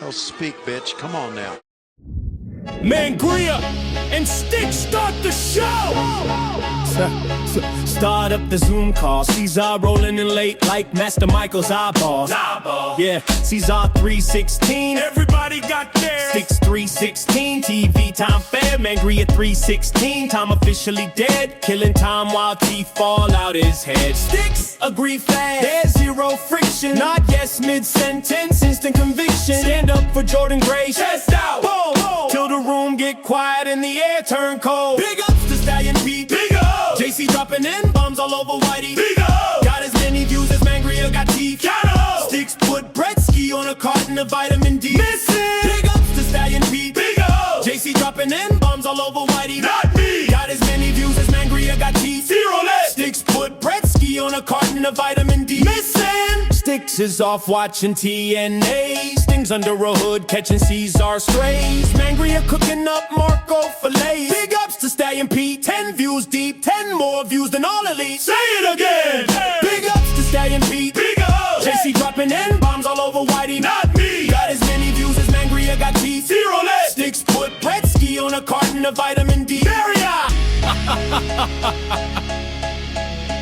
Oh, speak, bitch. Come on now. Mangria and Stick start the show. Start up the Zoom call. Caesar rolling in late like Master Michael's eyeball. Yeah, Caesar 316. Everybody got there. Sticks 316. TV time fair. Mangria 316. Time officially dead. Killing time while teeth fall out his head. Sticks agree fast. There's zero friction. Not yes mid sentence. Instant conviction. Stand up for Jordan Gray. Chest out. Boom. Till the room get quiet and the air turn cold. Big ups to Stallion Pete. Big up. JC dropping in bombs all over Whitey. Big up. Got as many views as Mangria got teeth. Got up. Sticks put Bretsky on a carton of vitamin D. Missing. Big ups to Stallion Pete. Big up. JC dropping in bombs all over Whitey. Not me. Got as many views as Mangria got teeth. Zero less. Sticks put Bretsky on a carton of vitamin D. Missing. Sticks is off watching TNA. Stings under a hood catching Caesar strays. Mangria cooking up Marco fillets. Big ups to Stallion Pete. 10 views deep, 10 more views than all elite. Say it again. Hey. Big ups to Stallion Pete. Big ups. JC dropping in bombs all over Whitey. Not me. Got as many views as Mangria got teeth. Zero less. Sticks put Bretsky on a carton of vitamin D. Barrier.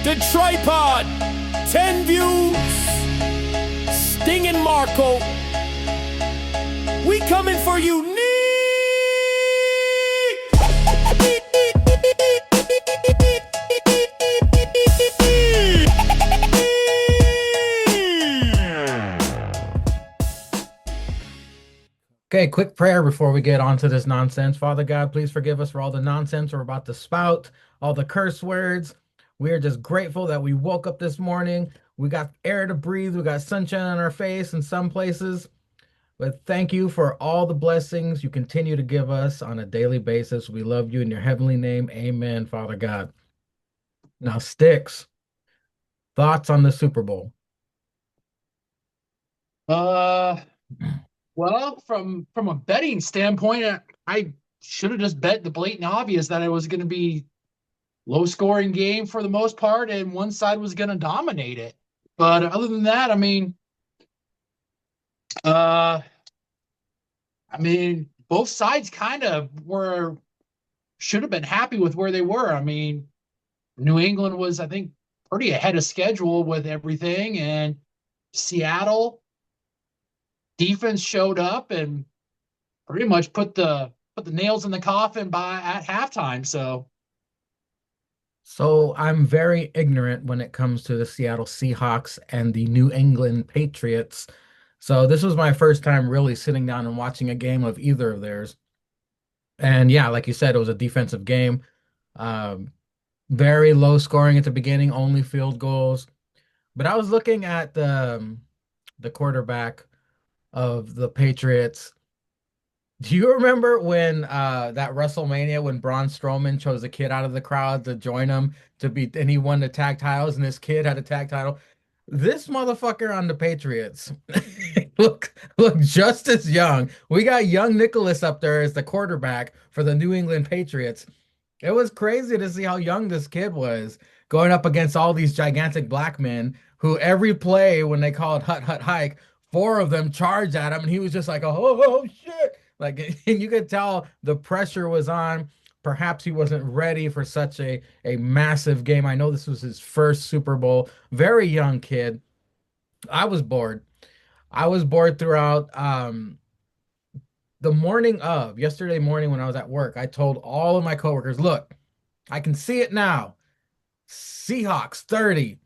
The tripod. 10 views. Sting and Marco. We coming for you, Nick. Okay, quick prayer before we get on to this nonsense. Father God, please forgive us for all the nonsense we're about to spout, all the curse words. We are just grateful that we woke up this morning. We got air to breathe. We got sunshine on our face in some places. But thank you for all the blessings you continue to give us on a daily basis. We love you in your heavenly name. Amen, Father God. Now, Sticks, thoughts on the Super Bowl? Well, from a betting standpoint, I should have just bet the blatant obvious that it was going to be low-scoring game for the most part, and one side was going to dominate it. But other than that, both sides kind of should have been happy with where they were. New England was, I think, pretty ahead of schedule with everything, and Seattle defense showed up and pretty much put the nails in the coffin at halftime. So I'm very ignorant when it comes to the Seattle Seahawks and the New England Patriots. So this was my first time really sitting down and watching a game of either of theirs. And yeah, like you said, it was a defensive game. Very low scoring at the beginning, only field goals. But I was looking at the quarterback of the Patriots. Do you remember when that WrestleMania when Braun Strowman chose a kid out of the crowd to join him and he won the tag titles and this kid had a tag title? This motherfucker on the Patriots look just as young. We got young Nicholas up there as the quarterback for the New England Patriots. It was crazy to see how young this kid was going up against all these gigantic black men who every play when they called hut hut hike, 4 of them charged at him and he was just like, oh shit. Like, and you could tell the pressure was on. Perhaps he wasn't ready for such a massive game. I know this was his first Super Bowl. Very young kid. I was bored. I was bored throughout the morning of yesterday morning when I was at work. I told all of my coworkers, look, I can see it now. Seahawks 30,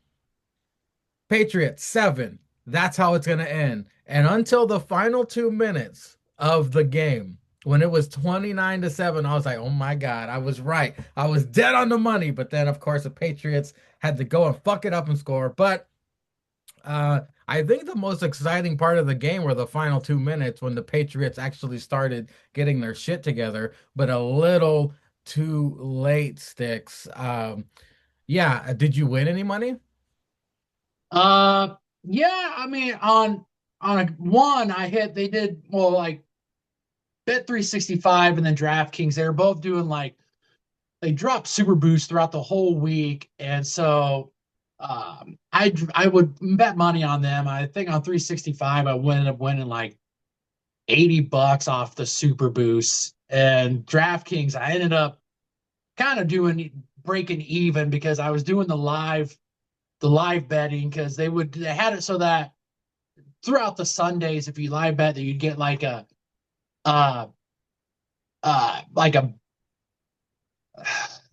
Patriots 7. That's how it's going to end. And until the final 2 minutes of the game, when it was 29-7, I was like, oh my God, I was right. I was dead on the money. But then, of course, the Patriots had to go and fuck it up and score. But I think the most exciting part of the game were the final 2 minutes when the Patriots actually started getting their shit together, but a little too late, Sticks. Yeah, did you win any money? Yeah, on one I hit. They did like Bet 365 and then DraftKings. They were both doing they dropped Super Boost throughout the whole week, and so I would bet money on them. I think on 365 I ended up winning like $80 off the Super Boost. And DraftKings, I ended up kind of breaking even because I was doing the live betting because they had it so that throughout the Sundays, if you live bet, that you'd get like a uh like a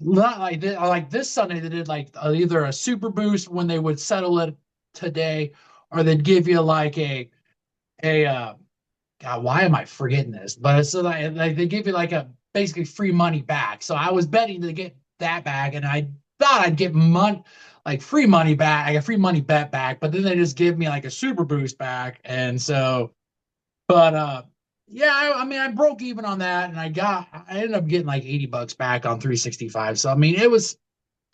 not like this Sunday they did like either a super boost when they would settle it today, or they'd give you like a God, why am I forgetting this? But it's so like they give you like a basically free money back. So I was betting to get that back, and I thought I'd get money like free money back, like a free money bet back, but then they just give me like a super boost back. And so but yeah, I mean, I broke even on that, and I ended up getting like $80 back on 365. So I mean, it was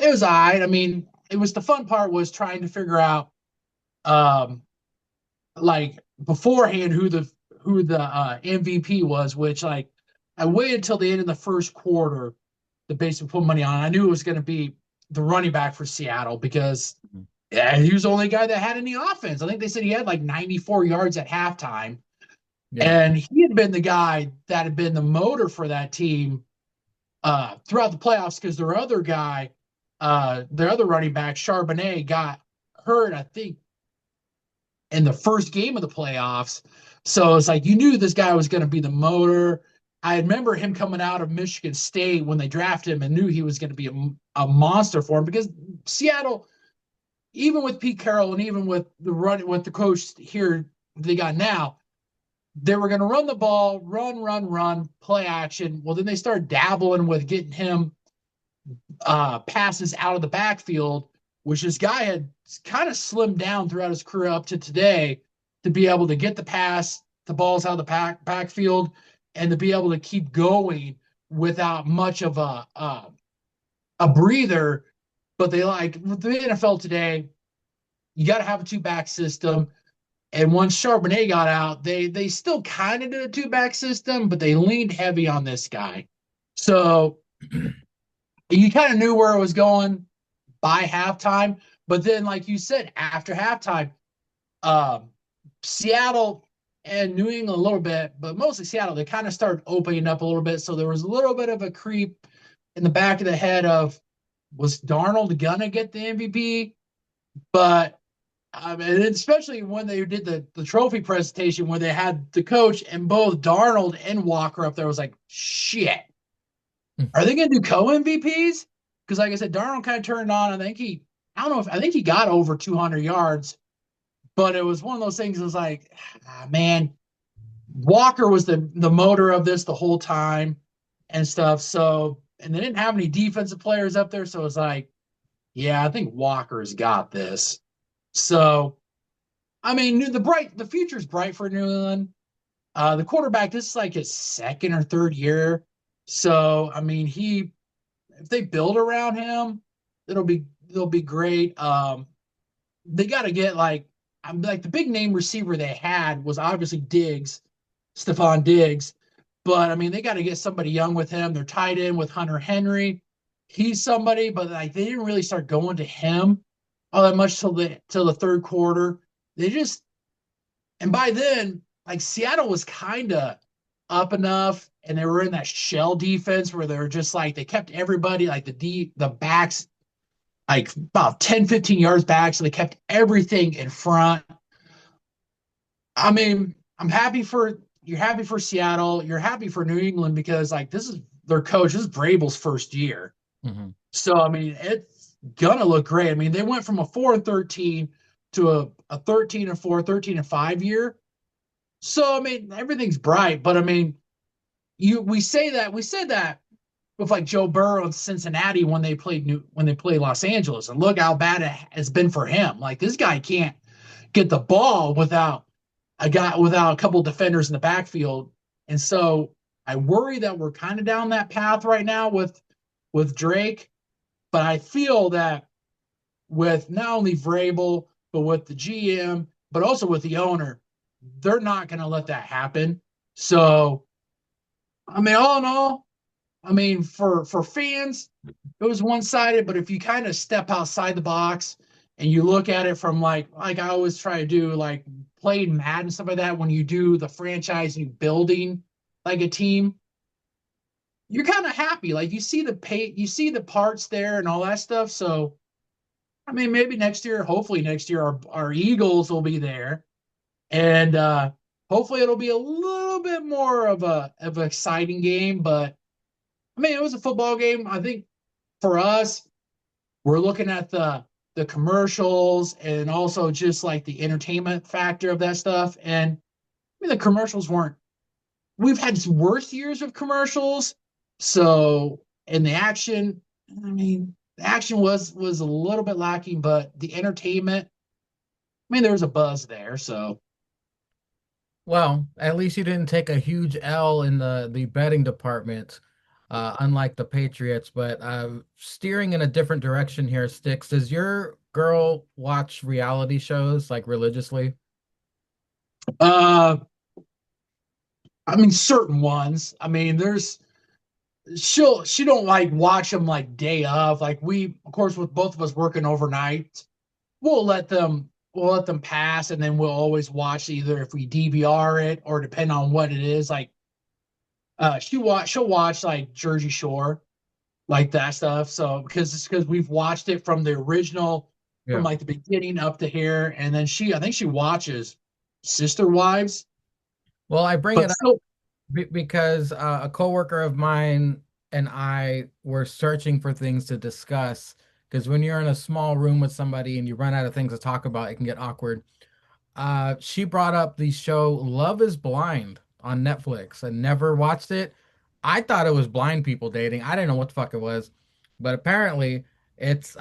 all right. I mean, it was the fun part was trying to figure out um like beforehand who the MVP was, which like I waited till the end of the first quarter to basically put money on. I knew it was going to be the running back for Seattle because yeah, he was the only guy that had any offense. I think they said he had like 94 yards at halftime. Yeah. And he had been the guy that had been the motor for that team throughout the playoffs because their other running back, Charbonnet, got hurt, I think, in the first game of the playoffs. So it's like you knew this guy was going to be the motor. I remember him coming out of Michigan State when they drafted him and knew he was going to be a monster for him because Seattle, even with Pete Carroll and even with the coach here they got now, they were going to run the ball, run, play action. Well, then they started dabbling with getting him passes out of the backfield, which this guy had kind of slimmed down throughout his career up to today to be able to get the balls out of the backfield, and to be able to keep going without much of a breather. But they like with the NFL today, you got to have a two-back system. And once Charbonnet got out, they still kind of did a two-back system, but they leaned heavy on this guy. So you kind of knew where it was going by halftime. But then, like you said, after halftime, um, Seattle and New England a little bit, but mostly Seattle, they kind of started opening up a little bit. So there was a little bit of a creep in the back of the head of, was Darnold gonna get the MVP? But I mean, especially when they did the trophy presentation where they had the coach and both Darnold and Walker up there, was like, shit, are they going to do co-MVPs? Because like I said, Darnold kind of turned on. I think he got over 200 yards, but it was one of those things. It was like, man, Walker was the motor of this the whole time and stuff. So, and they didn't have any defensive players up there. So it was like, yeah, I think Walker's got this. So, I mean, the future's bright for New England. The quarterback, this is like his second or third year. So, I mean, if they build around him, they'll be great. They got to get I'm like the big name receiver they had was obviously Stephon Diggs, but I mean they got to get somebody young with him. They're tied in with Hunter Henry. He's somebody, but like they didn't really start going to him all that much till the third quarter. They just and by then like Seattle was kind of up enough, and they were in that shell defense where they were just like they kept everybody like the backs like about 10, 15 yards back, so they kept everything in front. I mean, you're happy for Seattle, you're happy for New England because like this is their coach, this is Vrabel's first year. Mm-hmm. So I mean, it's gonna look great. I mean, they went from a 4-13 to a 13-4, 13-5 year. So I mean, everything's bright, but I mean, we said that with like Joe Burrow and Cincinnati when they played Los Angeles, and look how bad it has been for him. Like this guy can't get the ball without a couple defenders in the backfield, and so I worry that we're kind of down that path right now with Drake. But I feel that with not only Vrabel but with the GM, but also with the owner, they're not going to let that happen. So, I mean, all in all, I mean, for fans, it was one-sided, but if you kind of step outside the box and you look at it from like I always try to do, like playing Madden and stuff like that, when you do the franchise and you building like a team, you're kind of happy. Like you see the parts there and all that stuff. So I mean, maybe next year, hopefully next year, our Eagles will be there, and hopefully it'll be a little bit more of an exciting game. But I mean, it was a football game. I think for us, we're looking at the commercials and also just like the entertainment factor of that stuff. And I mean, the commercials weren't. We've had worse years of commercials. So, and the action, I mean, the action was a little bit lacking, but the entertainment, I mean, there was a buzz there. So, Well, at least you didn't take a huge L in the betting department, unlike the Patriots. But steering in a different direction here, Sticks. Does your girl watch reality shows like religiously? uh, I mean, certain ones. I mean, she don't like watch them like day of. Like we, of course, with both of us working overnight, we'll let them pass, and then we'll always watch, either if we DVR it or depend on what it is. Like she'll watch like Jersey Shore, like that stuff. So because we've watched it from the original, from Yeah. like the beginning up to here, and then I think she watches Sister Wives, Well, I bring but it still. because a coworker of mine and I were searching for things to discuss. Because when you're in a small room with somebody and you run out of things to talk about, it can get awkward. She brought up the show Love is Blind on Netflix. I never watched it. I thought it was blind people dating. I didn't know what the fuck it was, but apparently it's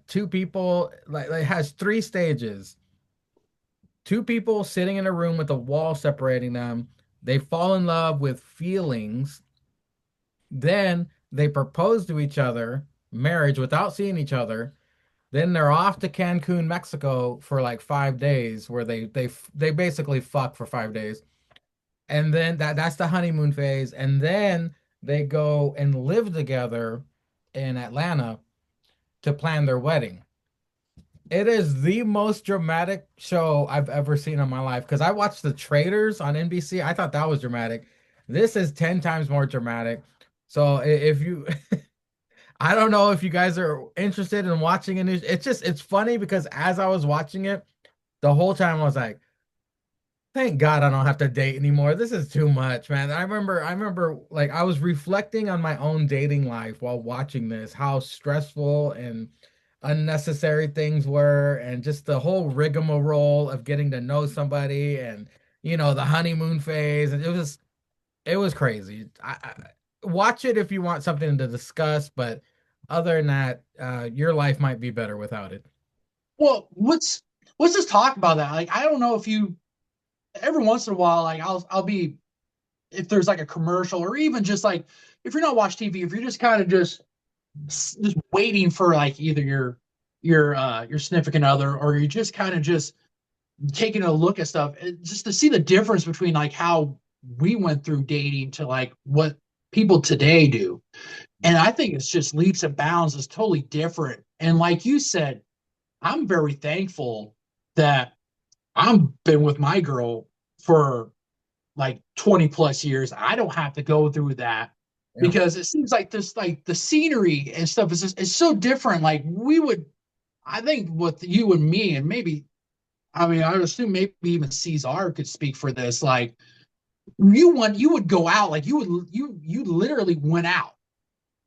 two people. Like it has three stages. Two people sitting in a room with a wall separating them. They fall in love with feelings. Then they propose to each other, marriage without seeing each other. Then they're off to Cancun, Mexico for like 5 days, where they basically fuck for 5 days. And then that's the honeymoon phase. And then they go and live together in Atlanta to plan their wedding. It is the most dramatic show I've ever seen in my life. Because I watched The Traitors on NBC. I thought that was dramatic. This is 10 times more dramatic. So if you, I don't know if you guys are interested in watching it. It's funny because as I was watching it, the whole time I was like, thank God I don't have to date anymore. This is too much, man. I remember like I was reflecting on my own dating life while watching this, how stressful and unnecessary things were, and just the whole rigmarole of getting to know somebody and the honeymoon phase. And it was crazy. Watch it if you want something to discuss, but other than that, your life might be better without it. Well, let's just talk about that. Like, I don't know if you, every once in a while, like I'll be, if there's like a commercial, or even just like if you're not watching TV, if you're just kind of just waiting for like either your significant other, or you're just kind of just taking a look at stuff, just to see the difference between like how we went through dating to like what people today do. And I think it's just leaps and bounds. It's totally different. And like you said, I'm very thankful that I'm been with my girl for like 20 plus years. I don't have to go through that, Yeah. because it seems like this, like the scenery and stuff is just, it's so different. Like we would, I think with you and me, and maybe, I mean, I would assume maybe even Cesar could speak for this. Like you would go out, like you literally went out.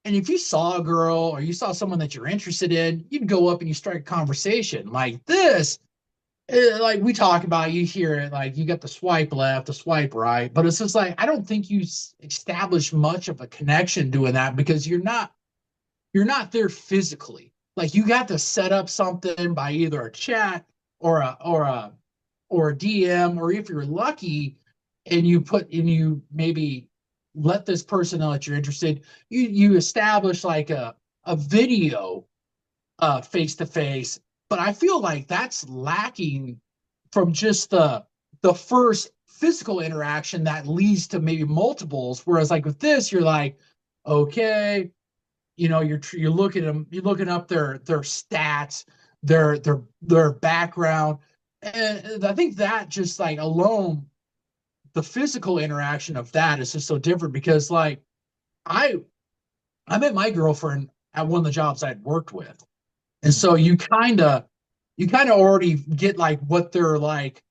And if you saw a girl or you saw someone that you're interested in, you'd go up and you start a conversation like this. Like we talk about, you hear it, like you got the swipe left, the swipe right, but it's just like I don't think you establish much of a connection doing that, because you're not there physically. Like you got to set up something by either a chat or a DM, or if you're lucky and you maybe let this person know that you're interested, you establish like a video face to face. But I feel like that's lacking from just the first physical interaction that leads to maybe multiples. Whereas like with this, you're like, okay, you're looking up their stats, their background. And I think that just like alone, the physical interaction of that is just so different because like I I met my girlfriend at one of the jobs I'd worked with. And Mhm. so you kind of already get like what they're like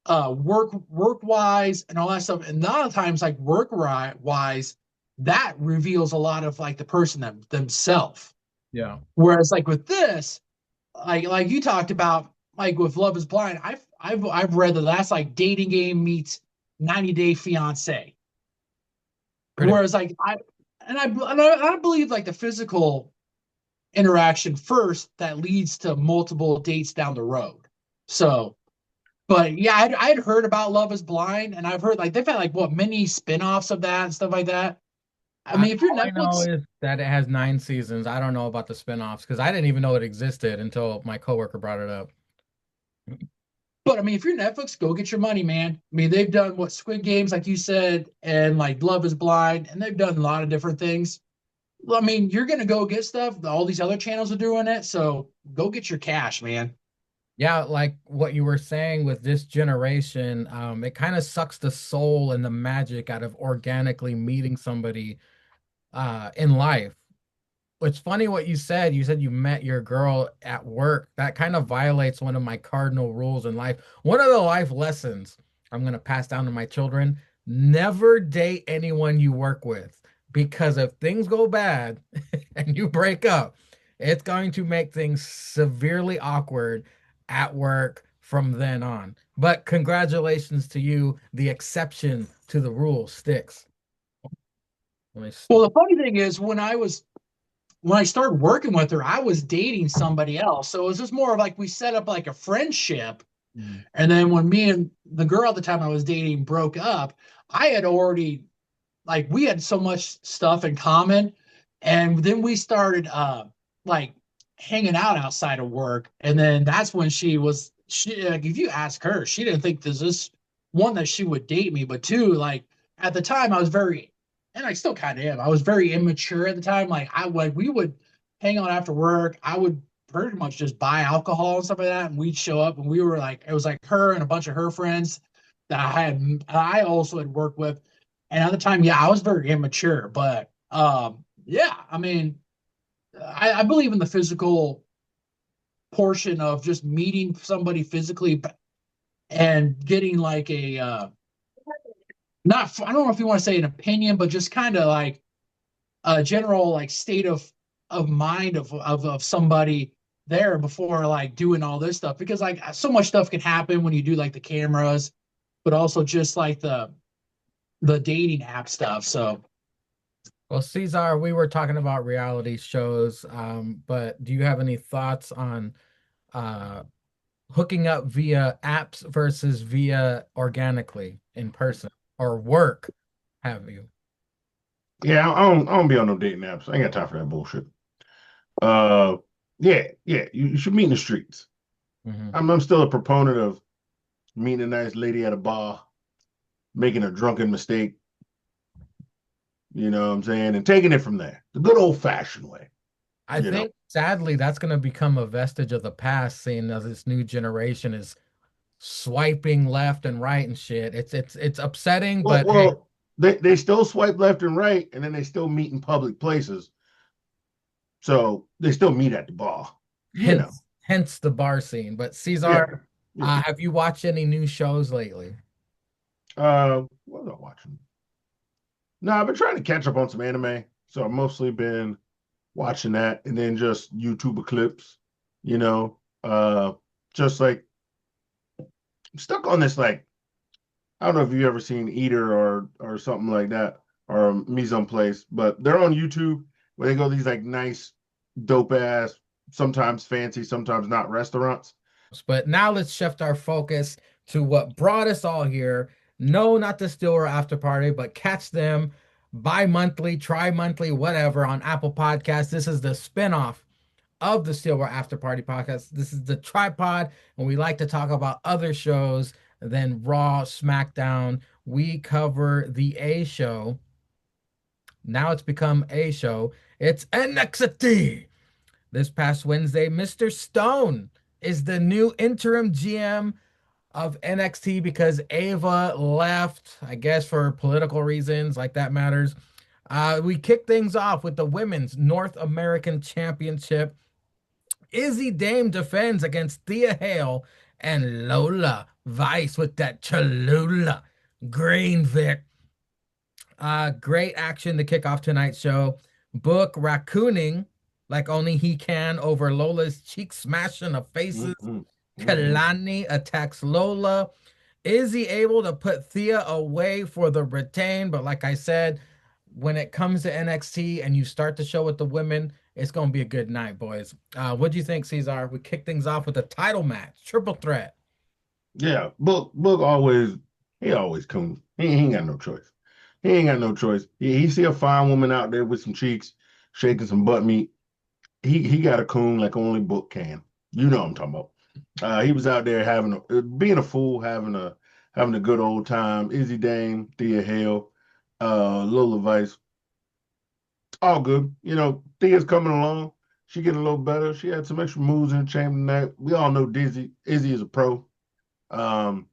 work wise and all that stuff. And a lot of times like wise, that reveals a lot of like the person themselves. Yeah. Whereas like with this, like you talked about, like with Love Is Blind, I've read that that's like dating game meets 90 Day Fiance. Pretty much. Whereas like I believe like the physical interaction first that leads to multiple dates down the road. So, but yeah, I'd heard about Love Is Blind, and I've heard like they've had like what many spin-offs of that and stuff like that. I mean, if you're All I know Netflix, is that it has 9 seasons. I don't know about the spin-offs because I didn't even know it existed until my coworker brought it up. but I mean, if you're Netflix, go get your money, man. I mean, they've done what Squid Games, like you said, and like Love Is Blind, and they've done a lot of different things. Well, I mean, you're gonna go get stuff. All these other channels are doing it, so go get your cash, man. Yeah, like what you were saying with this generation, it kind of sucks the soul and the magic out of organically meeting somebody in life. It's funny what you said. You said you met your girl at work. That kind of violates one of my cardinal rules in life. One of the life lessons I'm going to pass down to my children: never date anyone you work with, because if things go bad and you break up, it's going to make things severely awkward at work from then on. But congratulations to you. The exception to the rule sticks. Let me Well, stop. the funny thing is, when I started working with her, I was dating somebody else. So it was just more of like we set up like a friendship. Mm. And then when me and the girl at the time I was dating broke up, I had already like we had so much stuff in common. And then we started like hanging out outside of work. And then that's when she like if you ask her, she didn't think this one that she would date me, but two, like at the time I was very and I still kind of am. I was very immature at the time. Like we would hang out after work. I would pretty much just buy alcohol and stuff like that, and we'd show up and we were like it was like her and a bunch of her friends that I also had worked with. And at the time, yeah, I was very immature, but yeah, I mean, I believe in the physical portion of just meeting somebody physically and getting like a not I don't know if you want to say an opinion, but just kind of like a general like state of mind of somebody there before like doing all this stuff because like so much stuff can happen when you do like the cameras, but also just like the dating app stuff. So Well, Cesar, we were talking about reality shows, but do you have any thoughts on uh, hooking up via apps versus via organically in person or work, have you? Yeah, I don't be on no dating apps. I ain't got time for that bullshit. Uh, yeah, you should meet in the streets. Hmm. I'm still a proponent of meeting a nice lady at a bar, making a drunken mistake, you know what I'm saying, and taking it from there, the good old fashioned way, I you know. think sadly that's going to become a vestige of the past, seeing as this new generation is swiping left and right and shit. It's upsetting, Well, but hey, well, they still swipe left and right, and then they still meet in public places. So they still meet at the bar, you know. hence the bar scene. But Yeah, Cesar, yeah. have you watched any new shows lately? What was I watching? No, I've been trying to catch up on some anime, so I've mostly been watching that and then just YouTube clips, you know. Just like I'm stuck on this like I don't know if you've ever seen Eater or something like that or Mise en Place, but they're on YouTube where they go these like nice, dope ass, sometimes fancy, sometimes not restaurants. But now let's shift our focus to what brought us all here. No, not the Stiller After Party, but catch them bi-monthly, tri-monthly, whatever on Apple Podcasts. This is the spinoff of the Silver After Party podcast. This is the tripod, and we like to talk about other shows than Raw, SmackDown. We cover the A show. Now it's become a show. It's NXT this past Wednesday, Mr. Stone is the new interim GM of NXT because Ava left, I guess for political reasons, like that matters. We kick things off with the Women's North American Championship. Izzy Dame defends against Thea Hale and Lola Vice with that Cholula Green Vic. Great action to kick off tonight's show. Book raccooning like only he can over Lola's cheek smashing of faces. Kalani attacks Lola. Is he able to put Thea away for the retain? But like I said, when it comes to NXT and you start the show with the women, it's going to be a good night, boys. What do you think, Cesar? We kick things off with a title match, triple threat. Yeah, Book always coons. He ain't got no choice. He ain't got no choice. He see a fine woman out there with some cheeks, shaking some butt meat. He got a coon like only Book can. You know what I'm talking about. He was out there being a fool, having a good old time. Izzy Dame, Thea Hale, Lola Vice, all good. You know, Thea's coming along. She getting a little better. She had some extra moves in the chamber tonight. We all know Izzy is a pro.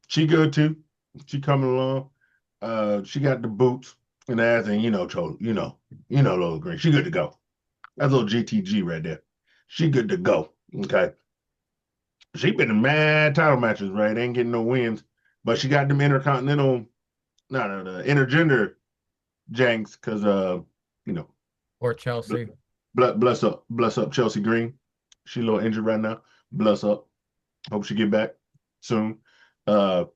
She good too. She coming along. She got the boots and ass, and Lola Green. She good to go. That's a little GTG right there. She good to go. Okay. She been in mad title matches, right? Ain't getting no wins, but she got them intercontinental, no, the intergender janks, because Or Chelsea. bless up Chelsea Green. She a little injured right now. Bless up. Hope she get back soon. But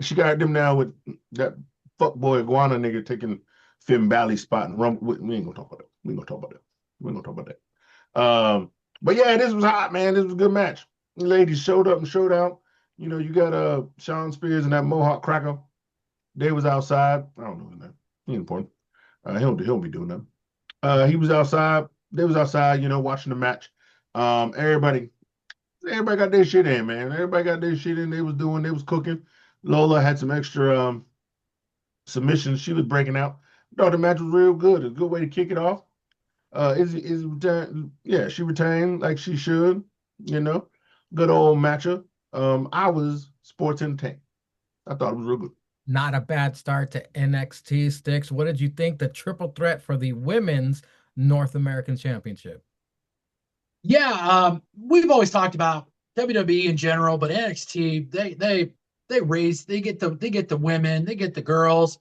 she got them now with that fuckboy iguana nigga taking Finn Balor's spot and Rumble. We ain't gonna talk about that. We ain't gonna talk about that. But yeah, this was hot, man. This was a good match. The ladies showed up and showed out. You know, you got Sean Spears and that Mohawk cracker. They was outside. I don't know his name. He ain't important. He'll be doing that. He was outside. They was outside, watching the match. Everybody got their shit in, man. Everybody got their shit in. They was cooking. Lola had some extra submissions. She was breaking out. No, the match was real good. A good way to kick it off. Is retained. Yeah, she retained like she should. Good old matchup. I was sports entertained. I thought it was real good. Not a bad start to NXT. Sticks. What did you think? The triple threat for the Women's North American Championship. Yeah, we've always talked about WWE in general, but NXT they get the women, they get the girls,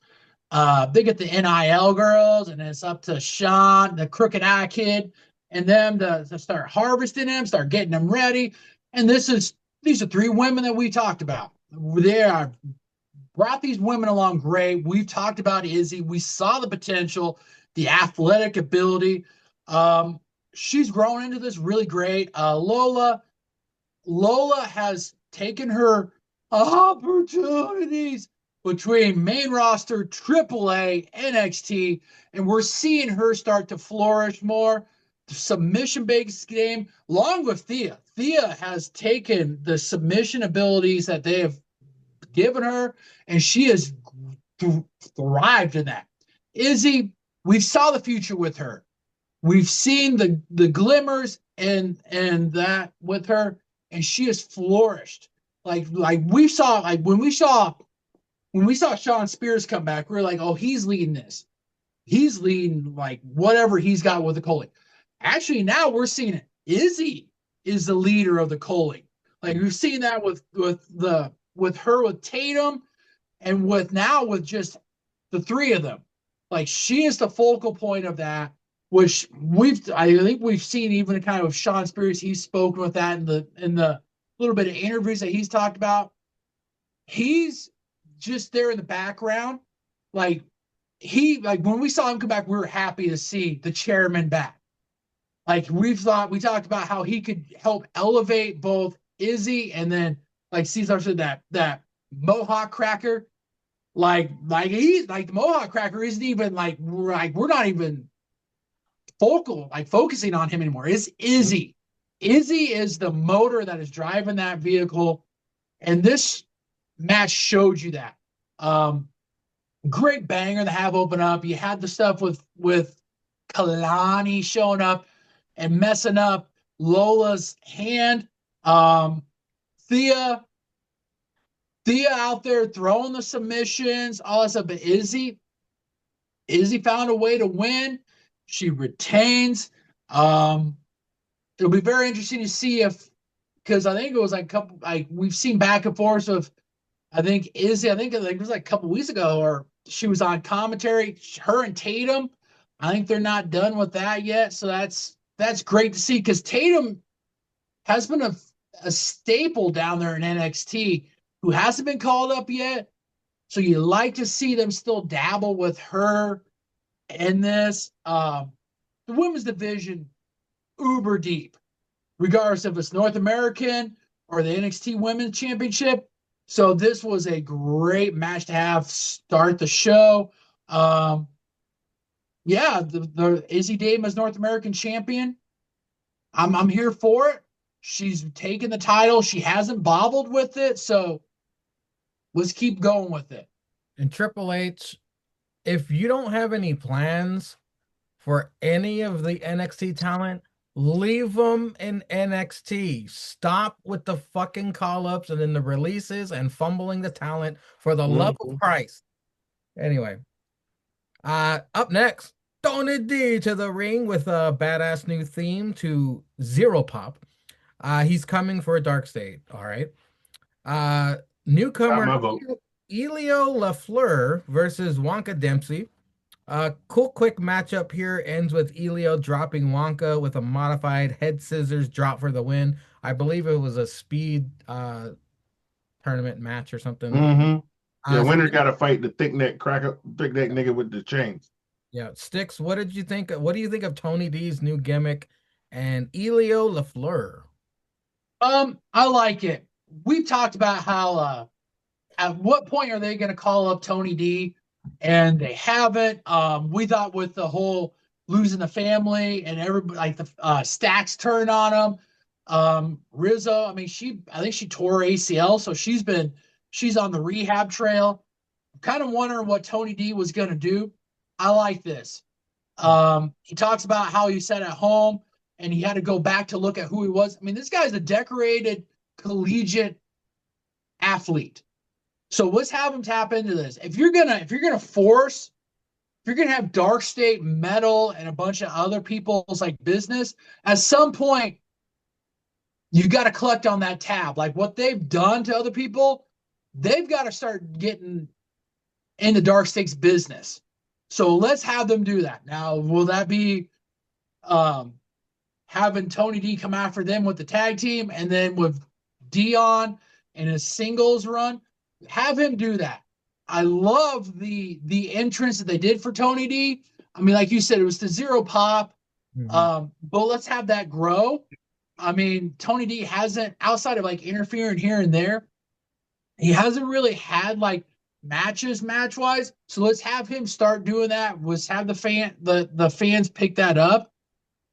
they get the NIL girls, and it's up to Sean, the crooked eye kid, and them to start harvesting them, start getting them ready. And these are three women that we talked about. They are brought these women along great. We've talked about Izzy. We saw the potential, the athletic ability. She's grown into this really great. Lola has taken her opportunities between main roster, AAA, NXT, and we're seeing her start to flourish more. The submission-based game, along with Thea. Thea has taken the submission abilities that they have given her, and she has thrived in that. Izzy, we saw the future with her. We've seen the glimmers and that with her, and she has flourished. Like we saw, like when we saw Sean Spears come back, we were like, oh, he's leading this. He's leading like whatever he's got with the Coley. Actually, now we're seeing it. Izzy is the leader of the Coley. Like we've seen that with her with Tatum, and with just the three of them. Like she is the focal point of that, which I think we've seen even kind of Sean Spears. He's spoken with that in the little bit of interviews that he's talked about. He's just there in the background. Like when we saw him come back, we were happy to see the chairman back. Like we talked about how he could help elevate both Izzy and then like Cesar said that Mohawk cracker. Like the Mohawk cracker isn't even we're not even focusing on him anymore. It's Izzy. Izzy is the motor that is driving that vehicle, and this match showed you that. Great banger to have open up. You had the stuff with Kalani showing up, and messing up Lola's hand. Thea out there throwing the submissions, all that stuff. But Izzy found a way to win. She retains. It'll be very interesting to see because I think it was like a couple, like we've seen back and forth of, I think Izzy, I think it was like a couple weeks ago, or she was on commentary. Her and Tatum, I think they're not done with that yet. So that's great to see, because Tatum has been a staple down there in NXT who hasn't been called up yet. So you like to see them still dabble with her in this. The women's division, uber deep, regardless if it's North American or the NXT Women's Championship. So this was a great match to have start the show. The Izzy Dame as North American champion. I'm here for it. She's taken the title. She hasn't bobbled with it. So let's keep going with it. And Triple H, if you don't have any plans for any of the NXT talent, leave them in NXT. Stop with the fucking call-ups and then the releases and fumbling the talent, for the love of Christ. Anyway, up next, Tony D to the ring with a badass new theme to Zero Pop. He's coming for a dark state. All right. Newcomer Elio LaFleur versus Wonka Dempsey. Cool quick matchup here ends with Elio dropping Wonka with a modified head scissors drop for the win. I believe it was a speed tournament match or something. The winner got to fight the thick neck nigga with the chains. Yeah, Sticks, what did you think? What do you think of Tony D's new gimmick and Elio LaFleur? I like it. We've talked about how at what point are they going to call up Tony D, and they haven't. We thought with the whole losing the family and everybody, like the Stacks turn on him. Rizzo, I think she tore ACL, so she's on the rehab trail. Kind of wondering what Tony D was going to do. I like this. He talks about how he sat at home and he had to go back to look at who he was. I mean, this guy's a decorated collegiate athlete. So let's have him tap into this. If you're gonna have Dark State Metal and a bunch of other people's like business, at some point you got to collect on that tab. Like what they've done to other people, they've got to start getting into Dark State's business. So let's have them do that. Now, will that be having Tony D come after them with the tag team, and then with Dion and his singles run? Have him do that. I love the entrance that they did for Tony D. I mean, like you said, it was the Zero Pop. But let's have that grow. I mean, Tony D hasn't, outside of like interfering here and there, he hasn't really had like matches match-wise. So let's have him start doing that. Let's have the fans pick that up.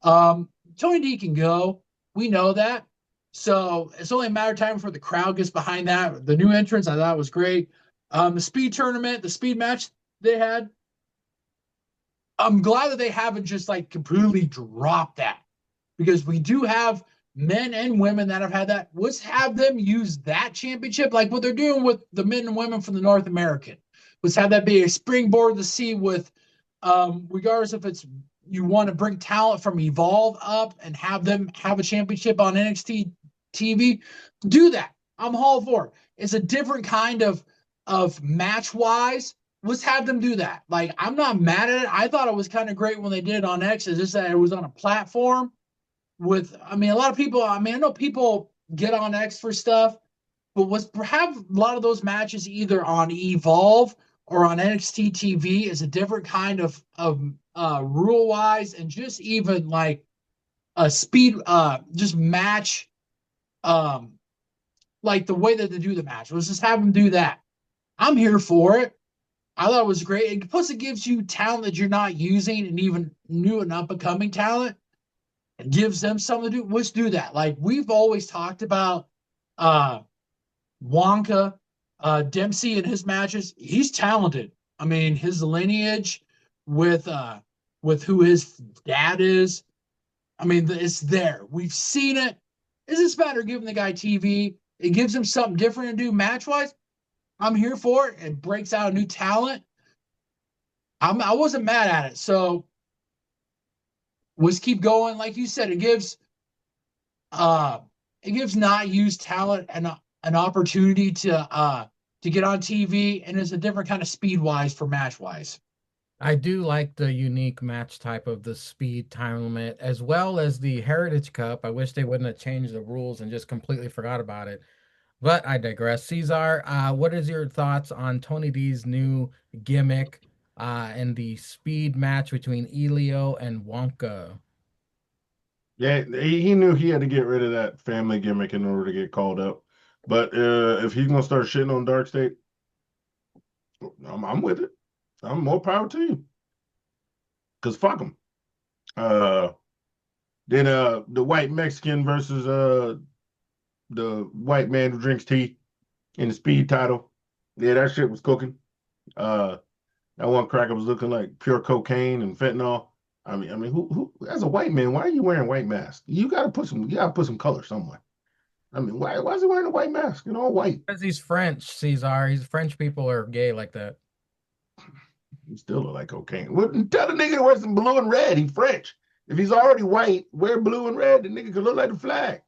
Tony D can go. We know that. So it's only a matter of time before the crowd gets behind that. The new entrance I thought was great. The speed tournament, the speed match they had, I'm glad that they haven't just like completely dropped that, because we do have men and women that have had that. Let's have them use that championship like what they're doing with the men and women from the North American. Let's have that be a springboard to see with, regardless if it's you want to bring talent from Evolve up and have them have a championship on NXT TV, do that. I'm all for it. It's a different kind of match wise. Let's have them do that. Like, I'm not mad at it. I thought it was kind of great when they did it on X. It's just that it was on a platform with, I mean, a lot of people, I mean, I know people get on X for stuff, but have a lot of those matches either on Evolve or on NXT TV is a different kind of rule wise, and just even like a speed, just match, like the way that they do the match. Let's just have them do that. I'm here for it. I thought it was great. Plus, it gives you talent that you're not using, and even new and up-and-coming talent. It gives them something to do. Let's do that. Like, we've always talked about Wonka, Dempsey in his matches. He's talented. I mean, his lineage with who his dad is, I mean, it's there. We've seen it. Is this matter giving the guy TV? It gives him something different to do match wise. I'm here for it. It breaks out a new talent. I wasn't mad at it. So let's keep going. Like you said, uh it gives not used talent an opportunity to get on TV, and it's a different kind of speed wise for match wise. I do like the unique match type of the speed time limit, as well as the Heritage Cup. I wish they wouldn't have changed the rules and just completely forgot about it. But I digress. Cesar, what is your thoughts on Tony D's new gimmick and the speed match between Elio and Wonka? Yeah, he knew he had to get rid of that family gimmick in order to get called up. But if he's gonna start shitting on Dark State, I'm with it. I'm more power to you. Cause fuck him. Uh, then the white Mexican versus the white man who drinks tea in the speed title. Yeah, that shit was cooking. Uh, that one cracker was looking like pure cocaine and fentanyl. I mean, who as a white man, why are you wearing white mask? You gotta put some color somewhere. I mean, why is he wearing a white mask? You know, white. Because he's French, Cesar. He's French people are gay like that. He still look like cocaine. Tell the nigga to wear some blue and red. He French. If he's already white, wear blue and red. The nigga could look like the flag.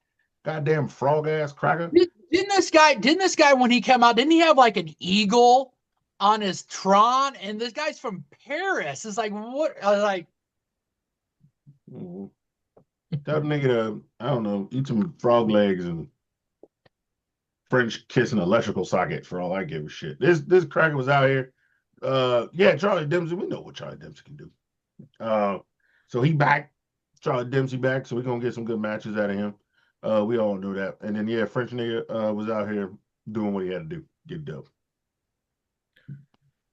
Goddamn frog ass cracker. Didn't this guy when he came out, didn't he have like an eagle on his Tron? And this guy's from Paris. It's like what like Mhm. Tell the nigga to, I don't know, eat some frog legs and French kiss an electrical socket for all I give a shit. This cracker was out here. Yeah, Charlie Dempsey, we know what Charlie Dempsey can do. So he back, Charlie Dempsey back, so we're gonna get some good matches out of him. We all know that. And then yeah, French nigga was out here doing what he had to do. Get dope.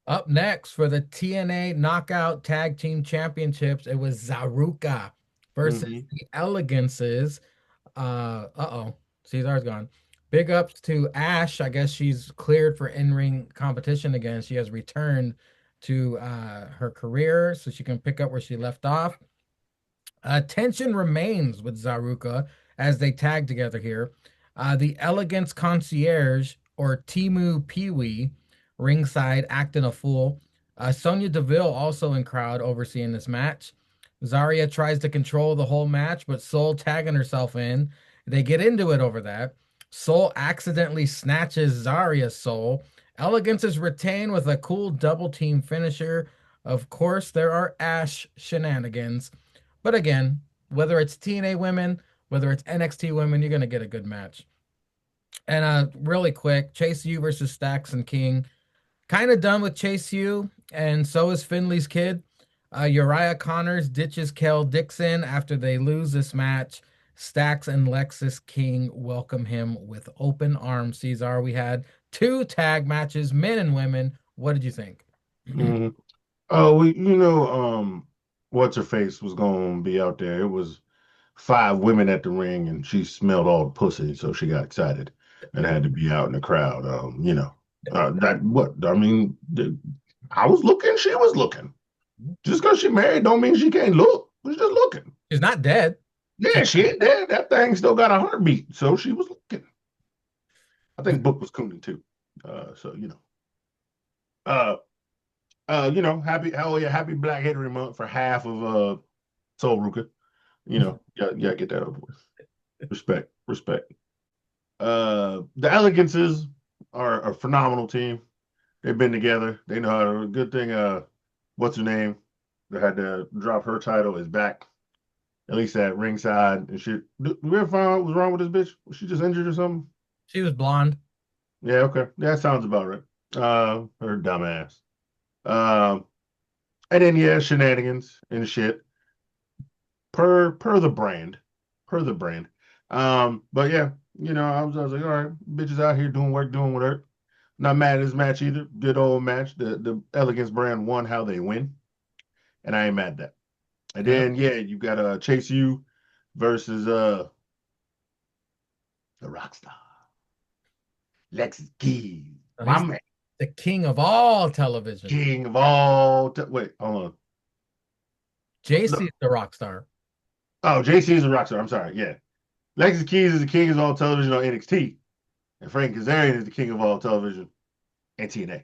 Up next for the TNA Knockout Tag Team Championships, it was Zaruka versus Mhm. the Elegances. Cesar's gone. Big ups to Ash. I guess she's cleared for in-ring competition again. She has returned to her career so she can pick up where she left off. Tension remains with Zaruka as they tag together here. The Elegance Concierge, or Timu Peewee, ringside acting a fool. Sonya Deville also in crowd overseeing this match. Zarya tries to control the whole match, but Soul tagging herself in. They get into it over that. Soul accidentally snatches Zarya's soul. Elegance is retained with a cool double team finisher. Of course, there are Ash shenanigans. But again, whether it's TNA women, whether it's NXT women, you're gonna get a good match. And really quick, Chase U versus Stacks and King. Kind of done with Chase U, and so is Finley's kid. Uriah Connors ditches Kel Dixon after they lose this match. Stacks and Lexus King welcome him with open arms. Cesar, we had two tag matches, men and women. What did you think? Mhm. Oh, what's her face was gonna be out there. It was five women at the ring, and she smelled all the pussy, so she got excited and had to be out in the crowd. That what I mean. I was looking, she was looking. Just because she married don't mean she can't look. She's just looking. She's not dead. Yeah, she ain't dead. That thing still got a heartbeat, so she was looking. I think Book was cooning too. So uh, happy hell yeah, happy Black History Month for half of Soul Ruka. Yeah, get that over with. Respect, respect. The Elegances are a phenomenal team. They've been together. They know how to. Good thing. What's her name? That had to drop her title is back. At least at ringside and shit. Do we ever find out what was wrong with this bitch? Was she just injured or something? She was blonde. Yeah, okay. That sounds about right. Her dumbass. Um, and then yeah, shenanigans and shit. Per the brand. Per the brand. But yeah, I was like, all right, bitches out here doing work, doing whatever. Not mad at this match either. Good old match. The Elegance brand won how they win. And I ain't mad at that. And Yep. then yeah, you got Chase U versus the Rockstar. Lexus Keys. So My he's man. the king of all television. King of all wait, hold on. JC Look, is the rock star. Oh, JC is a rock star. I'm sorry. Yeah. Lexus Keys is the king of all television on NXT. And Frank Kazarian is the king of all television and TNA.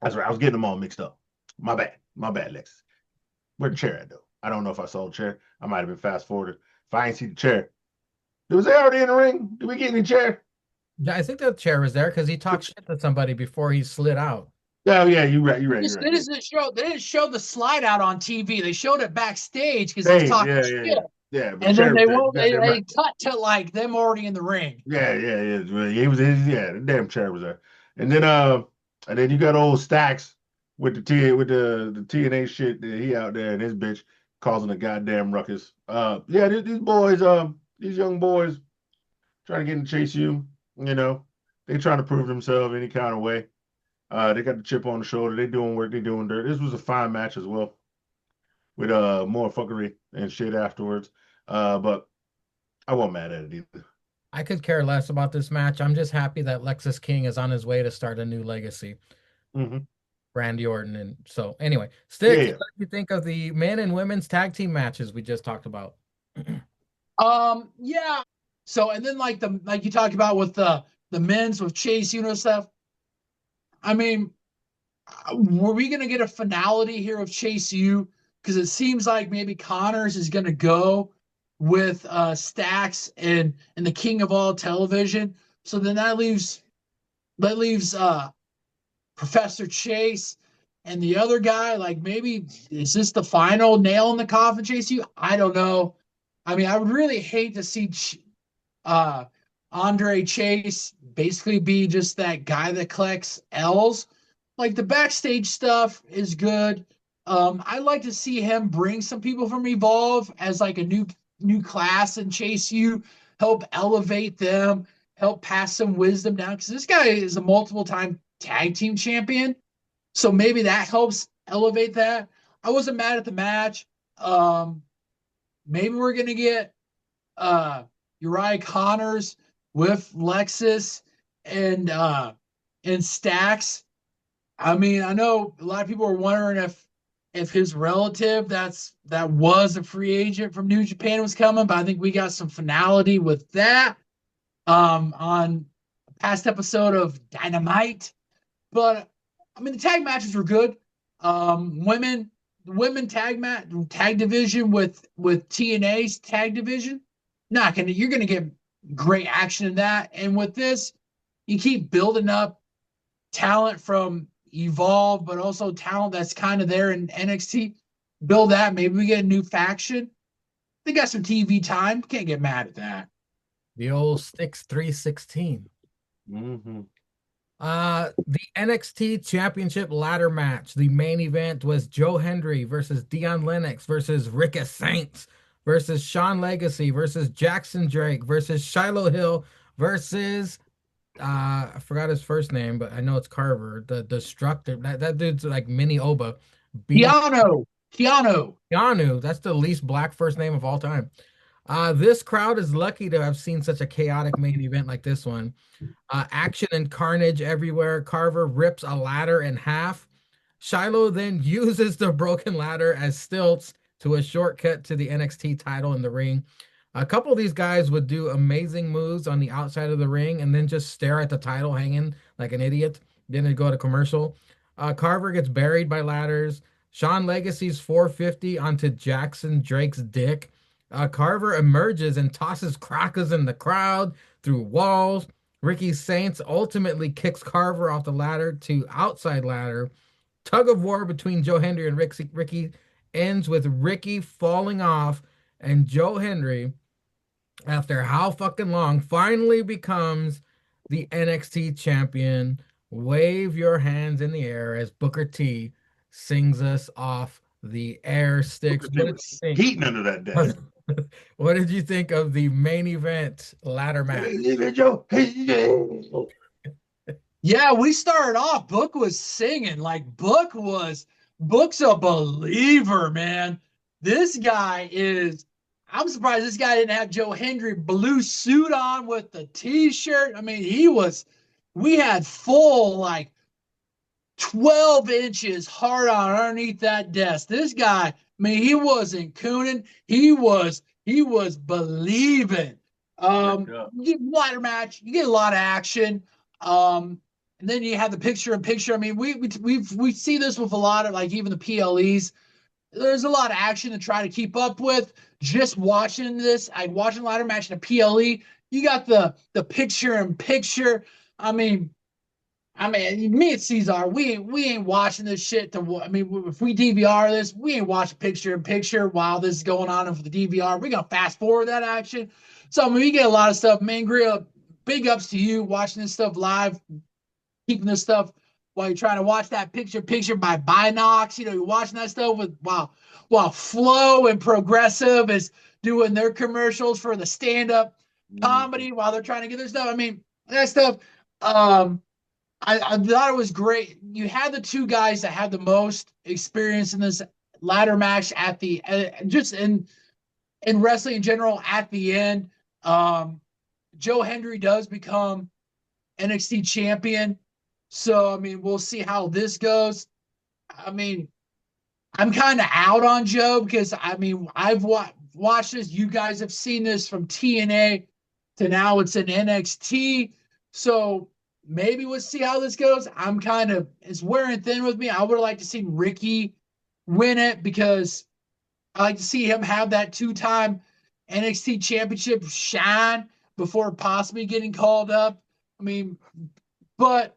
That's right. I was getting them all mixed up. My bad. My bad, Lexus. Where the chair at, though? I don't know if I saw the chair. I might have been fast forwarded. If I ain't see the chair. Was they already in the ring? Did we get any chair? Yeah, I think the chair was there because he talked shit to somebody before he slid out. Oh, yeah, you're right. You're right. You're They right. didn't show the slide out on TV. They showed it backstage because he's Hey, talking yeah, yeah, shit. yeah. Yeah, but And then chair was they there. You won't. got that right. They cut to like them already in the ring. Yeah, yeah, yeah. Well, he was, yeah, the damn chair was there. And then you got old Stacks with the TNA shit that he out there and his bitch causing a goddamn ruckus. Yeah, these boys, these young boys trying to get in Chase U, you know, they trying to prove themselves any kind of way. They got the chip on the shoulder. They doing work. They doing dirt. This was a fine match as well with more fuckery and shit afterwards. But I wasn't mad at it either. I could care less about this match. I'm just happy that Lexus King is on his way to start a new legacy. Hmm. Randy Orton. And so anyway, Yeah, Sticks, yeah. what do you think of the men and women's tag team matches we just talked about? Yeah. So and then like you talked about with the men's with Chase, stuff. I mean, were we gonna get a finality here of Chase U? Because it seems like maybe Connors is gonna go with Stacks and the king of all television. So then that leaves Professor Chase and the other guy. Like maybe is this the final nail in the coffin, Chase U? I don't know. I mean, I would really hate to see uh, Andre Chase basically be just that guy that collects L's. Like the backstage stuff is good. I'd like to see him bring some people from Evolve as like a new class and Chase U, help elevate them, help pass some wisdom down because this guy is a multiple time tag team champion. So maybe that helps elevate that. I wasn't mad at the match. Maybe we're gonna get Uriah Connors with Lexus and Stacks. I mean, I know a lot of people are wondering if his relative that was a free agent from New Japan was coming, but I think we got some finality with that on a past episode of Dynamite. But I mean, the tag matches were good. Women tag division with TNA's tag division. Not gonna You're gonna get great action in that. And with this, you keep building up talent from Evolve, but also talent that's kind of there in NXT. Build that. Maybe we get a new faction. They got some TV time. Can't get mad at that. The old Sticks 316. Hmm. The NXT Championship ladder match. The main event was Joe Hendry versus Dion Lennox versus Ricky Saints versus Sean Legacy versus Jackson Drake versus Shiloh Hill versus I forgot his first name, but I know it's Carver, the Destructor. That dude's like mini Oba. B Keanu. Keanu, that's the least black first name of all time. This crowd is lucky to have seen such a chaotic main event like this one. Action and carnage everywhere. Carver rips a ladder in half. Shiloh then uses the broken ladder as stilts to a shortcut to the NXT title in the ring. A couple of these guys would do amazing moves on the outside of the ring and then just stare at the title hanging like an idiot. Then they go to commercial. Carver gets buried by ladders. Sean Legacy's 450 onto Jackson Drake's dick. Carver emerges and tosses Crocas in the crowd through walls. Ricky Saints ultimately kicks Carver off the ladder to outside ladder. Tug of war between Joe Hendry and Ricky ends with Ricky falling off, and Joe Hendry, after how fucking long, finally becomes the NXT champion. Wave your hands in the air as Booker T sings us off the air. Sticks. Booker T was heating under that desk. What did you think of the main event ladder match? Hey, Joe. Hey, Yeah, we started off. Book was singing like Book's a believer, man. This guy is. I'm surprised this guy didn't have Joe Hendry blue suit on with the t-shirt. I mean, he was. We had full like 12 inches hard on underneath that desk. This guy, I mean, he wasn't cooning. He was believing. You get ladder match, you get a lot of action. And then you have the picture in picture. I mean, we see this with a lot of like even the PLEs. There's a lot of action to try to keep up with. Just watching this, I watching ladder match in a PLE. You got the picture in picture. I mean, me and Cesar, we ain't watching this shit. I mean, if we DVR this, we ain't watching picture in picture while this is going on for the DVR. We're gonna fast forward that action. So I mean, we get a lot of stuff. Man, Grill, big ups to you watching this stuff live, keeping this stuff while you're trying to watch that picture by Binox. You know, you're watching that stuff while Flow and Progressive is doing their commercials for the stand-up comedy while they're trying to get their stuff. I mean, that stuff. I thought it was great. You had the two guys that had the most experience in this ladder match at the just in wrestling in general at the end. Joe Hendry does become NXT champion. So, I mean, we'll see how this goes. I mean, I'm kind of out on Joe because, I mean, I've watched this. You guys have seen this from TNA to now it's in NXT. So, maybe we'll see how this goes. I'm kind of, it's wearing thin with me. I would have liked to see Ricky win it because I like to see him have that 2-time NXT championship shine before possibly getting called up. I mean, but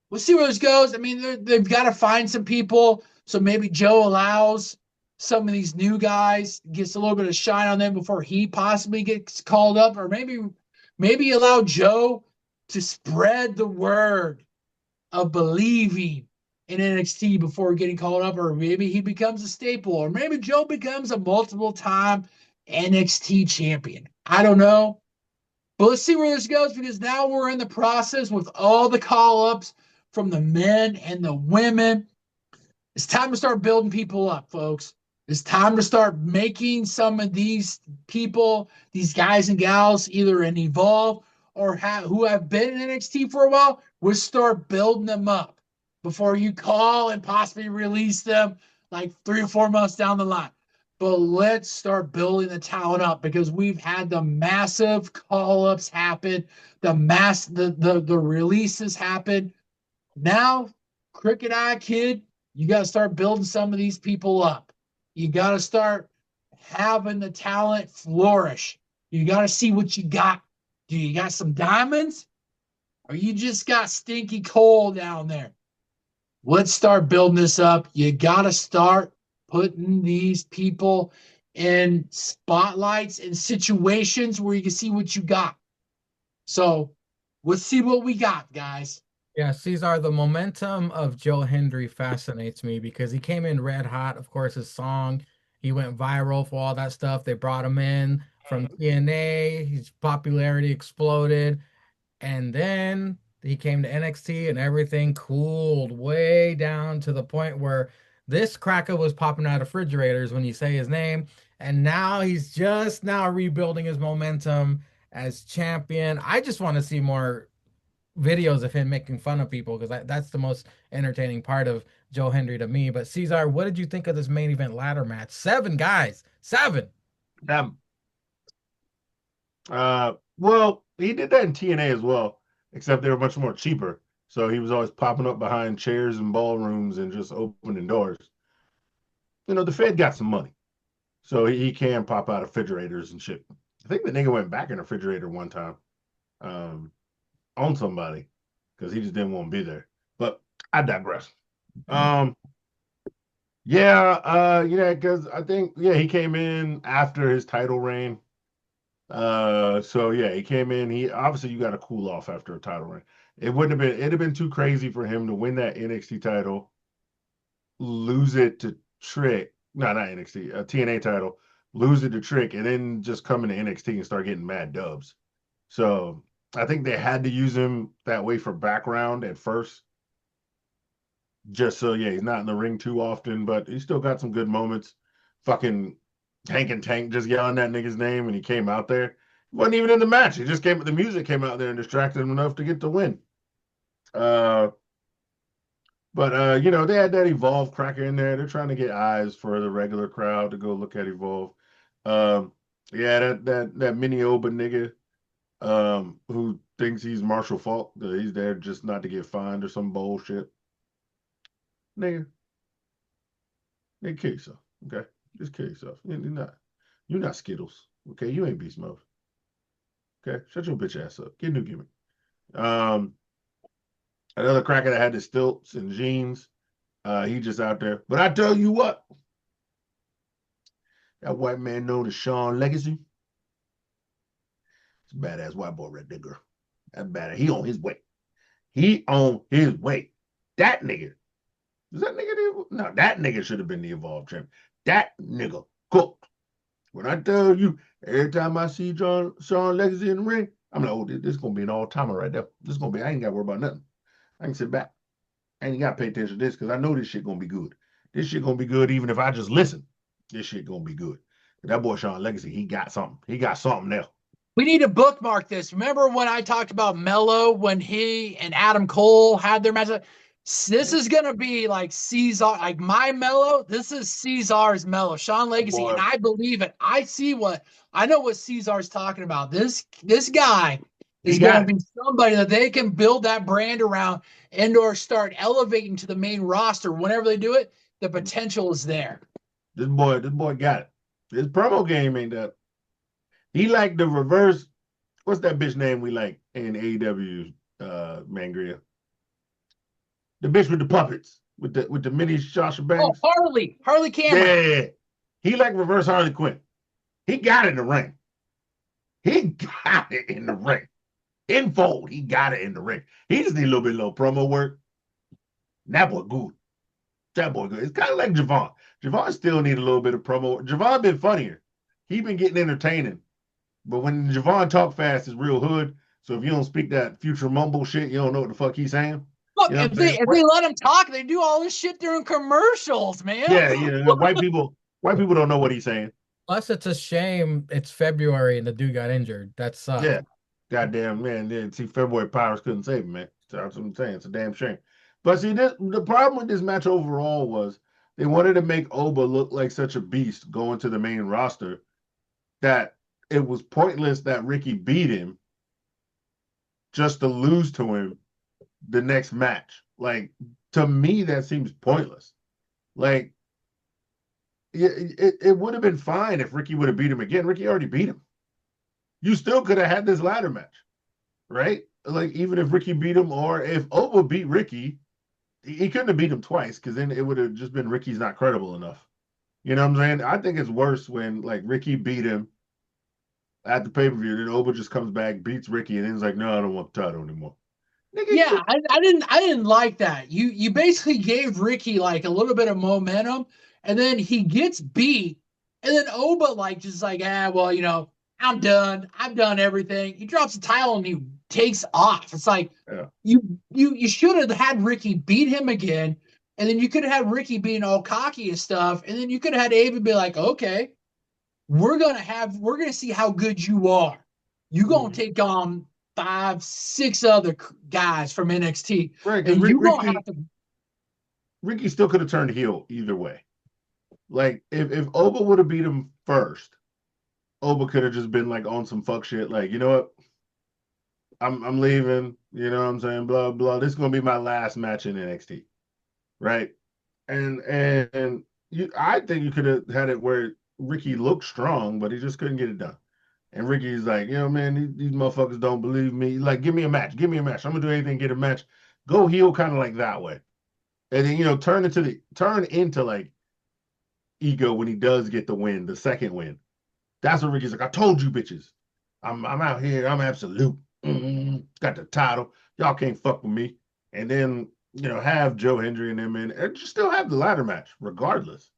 we'll see where this goes. I mean, they've got to find some people. So maybe Joe allows some of these new guys, gets a little bit of shine on them before he possibly gets called up. Or maybe allow Joe to spread the word of believing in NXT before getting called up. Or maybe he becomes a staple. Or maybe Joe becomes a multiple-time NXT champion. I don't know. But let's see where this goes because now we're in the process with all the call-ups from the men and the women. It's time to start building people up, folks. It's time to start making some of these people, these guys and gals, either in Evolve or who have been in NXT for a while, we'll start building them up before you call and possibly release them like 3 or 4 months down the line. But let's start building the talent up because we've had the massive call-ups happen, the releases happen. Now, Crooked Eye Kid, you got to start building some of these people up. You got to start having the talent flourish. You got to see what you got. Do you got some diamonds? Or you just got stinky coal down there? Let's start building this up. You got to start putting these people in spotlights and situations where you can see what you got. So let's see what we got, guys. Yeah, Cesar, the momentum of Joe Hendry fascinates me because he came in red hot. Of course, his song, he went viral for all that stuff. They brought him in from TNA. His popularity exploded. And then he came to NXT and everything cooled way down to the point where this cracker was popping out of refrigerators when you say his name. And now he's just now rebuilding his momentum as champion. I just want to see more videos of him making fun of people because that's the most entertaining part of Joe Hendry to me. But Cesar, what did you think of this main event ladder match? 7 guys, 7. Well, he did that in TNA as well, except they were much more cheaper. So he was always popping up behind chairs and ballrooms and just opening doors. You know, the Fed got some money, so he can pop out of refrigerators and shit. I think the nigga went back in the refrigerator one time. On somebody because he just didn't want to be there. But I digress. Because I think he came in after his title reign. So yeah, he came in. He obviously you got to cool off after a title reign. It'd have been too crazy for him to win that NXT title, lose it to Trick. No, not NXT, a TNA title, lose it to Trick, and then just come into NXT and start getting mad dubs. So I think they had to use him that way for background at first. Just so, he's not in the ring too often, but he still got some good moments. Fucking Hank and Tank just yelling that nigga's name when he came out there. He wasn't even in the match. He just the music came out there and distracted him enough to get the win. But they had that Evolve cracker in there. They're trying to get eyes for the regular crowd to go look at Evolve. Um, yeah, that mini Oba nigga who thinks he's Marshall Falk, that he's there just not to get fined or some bullshit. Nigga, kill yourself. Okay. Just kill yourself. You're not Skittles. Okay, you ain't Beast Mode. Okay, shut your bitch ass up. Get a new gimmick. Um, Another cracker that had the stilts and jeans. He just out there. But I tell you what, that white man known as Sean Legacy. It's a badass white boy right there, girl. That's badass. He on his way. He on his way. That nigga. Is that nigga no, that nigga should have been the Evolve champ. That nigga cooked. When I tell you, every time I see Sean Legacy in the ring, I'm like, oh, this is gonna be an all-timer right there. This is gonna be, I ain't gotta worry about nothing. I can sit back. I ain't gotta pay attention to this because I know this shit gonna be good. This shit gonna be good even if I just listen. This shit gonna be good. That boy Sean Legacy, he got something. He got something there. We need to bookmark this. Remember when I talked about Mello when he and Adam Cole had their match? This is gonna be like Caesar, like my Mello. This is Caesar's Mello, Sean Legacy, and I believe it. I know what Caesar's talking about. This guy is gonna be somebody that they can build that brand around and or start elevating to the main roster. Whenever they do it, the potential is there. This boy got it. His promo game ain't that. He like the reverse. What's that bitch name we like in AEW, Mangria? The bitch with the puppets, with the mini Sasha Banks. Oh, Harley Cameron. Yeah. He like reverse Harley Quinn. He got it in the ring. He got it in the ring. In fold, he got it in the ring. He just need a little promo work. That boy good. That boy good. It's kind of like Javon. Javon still need a little bit of promo work. Javon been funnier. He been getting entertaining. But when Javon talk fast, it's real hood. So if you don't speak that future mumble shit, you don't know what the fuck he's saying. Look, you know if they let him talk, they do all this shit during commercials, man. Yeah. White people don't know what he's saying. Plus, it's a shame it's February and the dude got injured. That sucks. Yeah. Goddamn, man. See, February Pirates couldn't save him, man. That's what I'm saying. It's a damn shame. But see, the problem with this match overall was they wanted to make Oba look like such a beast going to the main roster that it was pointless that Ricky beat him just to lose to him the next match. Like, to me, that seems pointless. Like, it would have been fine if Ricky would have beat him again. Ricky already beat him. You still could have had this ladder match, right? Like, even if Ricky beat him, or if Oba beat Ricky, he couldn't have beat him twice because then it would have just been Ricky's not credible enough. You know what I'm saying? I think it's worse when, like, Ricky beat him at the pay-per-view, then Oba just comes back, beats Ricky, and then he's like, no, I don't want the title anymore. Yeah, I didn't like that. You basically gave Ricky like a little bit of momentum, and then he gets beat, and then Oba like just like, well, I'm done. I've done everything. He drops the title and he takes off. It's like you should have had Ricky beat him again, and then you could have had Ricky being all cocky and stuff, and then you could have had Ava be like, okay, we're gonna see how good you are. You're gonna take on 5-6 other guys from NXT. Right, and Ricky still could have turned heel either way. Like, if Oba would have beat him first, Oba could have just been like on some fuck shit. Like, you know what? I'm leaving. You know what I'm saying? Blah blah. This is gonna be my last match in NXT, right? And I think you could have had it where Ricky looked strong, but he just couldn't get it done. And Ricky's like, man, these motherfuckers don't believe me. Like, give me a match. Give me a match. I'm gonna do anything, get a match. Go heel kind of like that way. And then, turn into like ego when he does get the win, the second win. That's what Ricky's like, I told you bitches. I'm out here. I'm absolute. Got the title. Y'all can't fuck with me. And then, have Joe Hendry and them in and just still have the ladder match, regardless.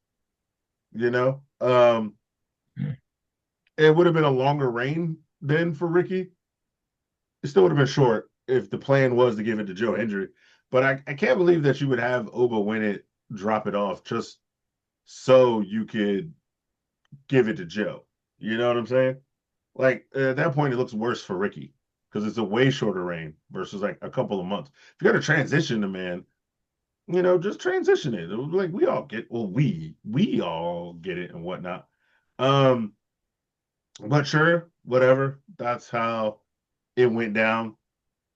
It would have been a longer reign then for Ricky. It still would have been short if the plan was to give it to Joe Hendry. But I can't believe that you would have Oba win it, drop it off, just so you could give it to Joe. You know what I'm saying? Like, at that point, it looks worse for Ricky because it's a way shorter reign versus like a couple of months. If you got to transition the man, just transition it. It was like we all get we all get it and whatnot. Um, but sure, whatever. That's how it went down.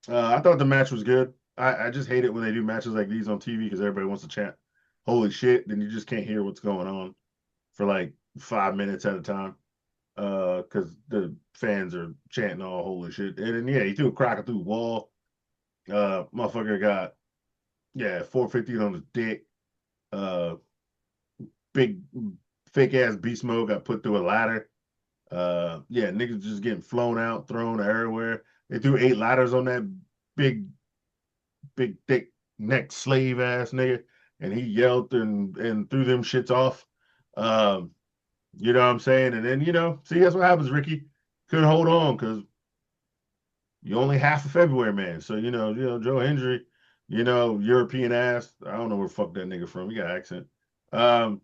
I thought the match was good. I just hate it when they do matches like these on TV because everybody wants to chant holy shit, then you just can't hear what's going on for like 5 minutes at a time. Because the fans are chanting all holy shit. And then yeah, he threw a cracker through the wall. Motherfucker got 450 on his dick. Uh, big fake ass beast mode got put through a ladder. Niggas just getting flown out, thrown everywhere. They threw 8 ladders on that big, big thick neck slave ass nigga, and he yelled and threw them shits off. You know what I'm saying? And then see that's what happens, Ricky. Couldn't hold on because you only half of February, man. So Joe Hendry, European ass. I don't know where the fuck that nigga from. He got accent. Um,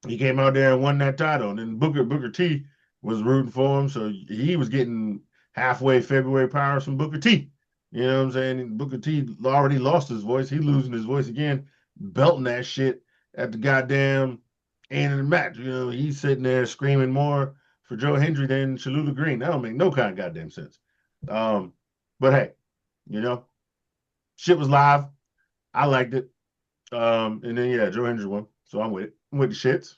he came out there and won that title. And then Booker T was rooting for him. So he was getting halfway February powers from Booker T. You know what I'm saying? Booker T already lost his voice. He losing his voice again, belting that shit at the goddamn end of the match. He's sitting there screaming more for Joe Hendry than Shalula Green. That don't make no kind of goddamn sense. But hey, shit was live. I liked it. And then Joe Hendry won. So I'm with it. I'm with the shits.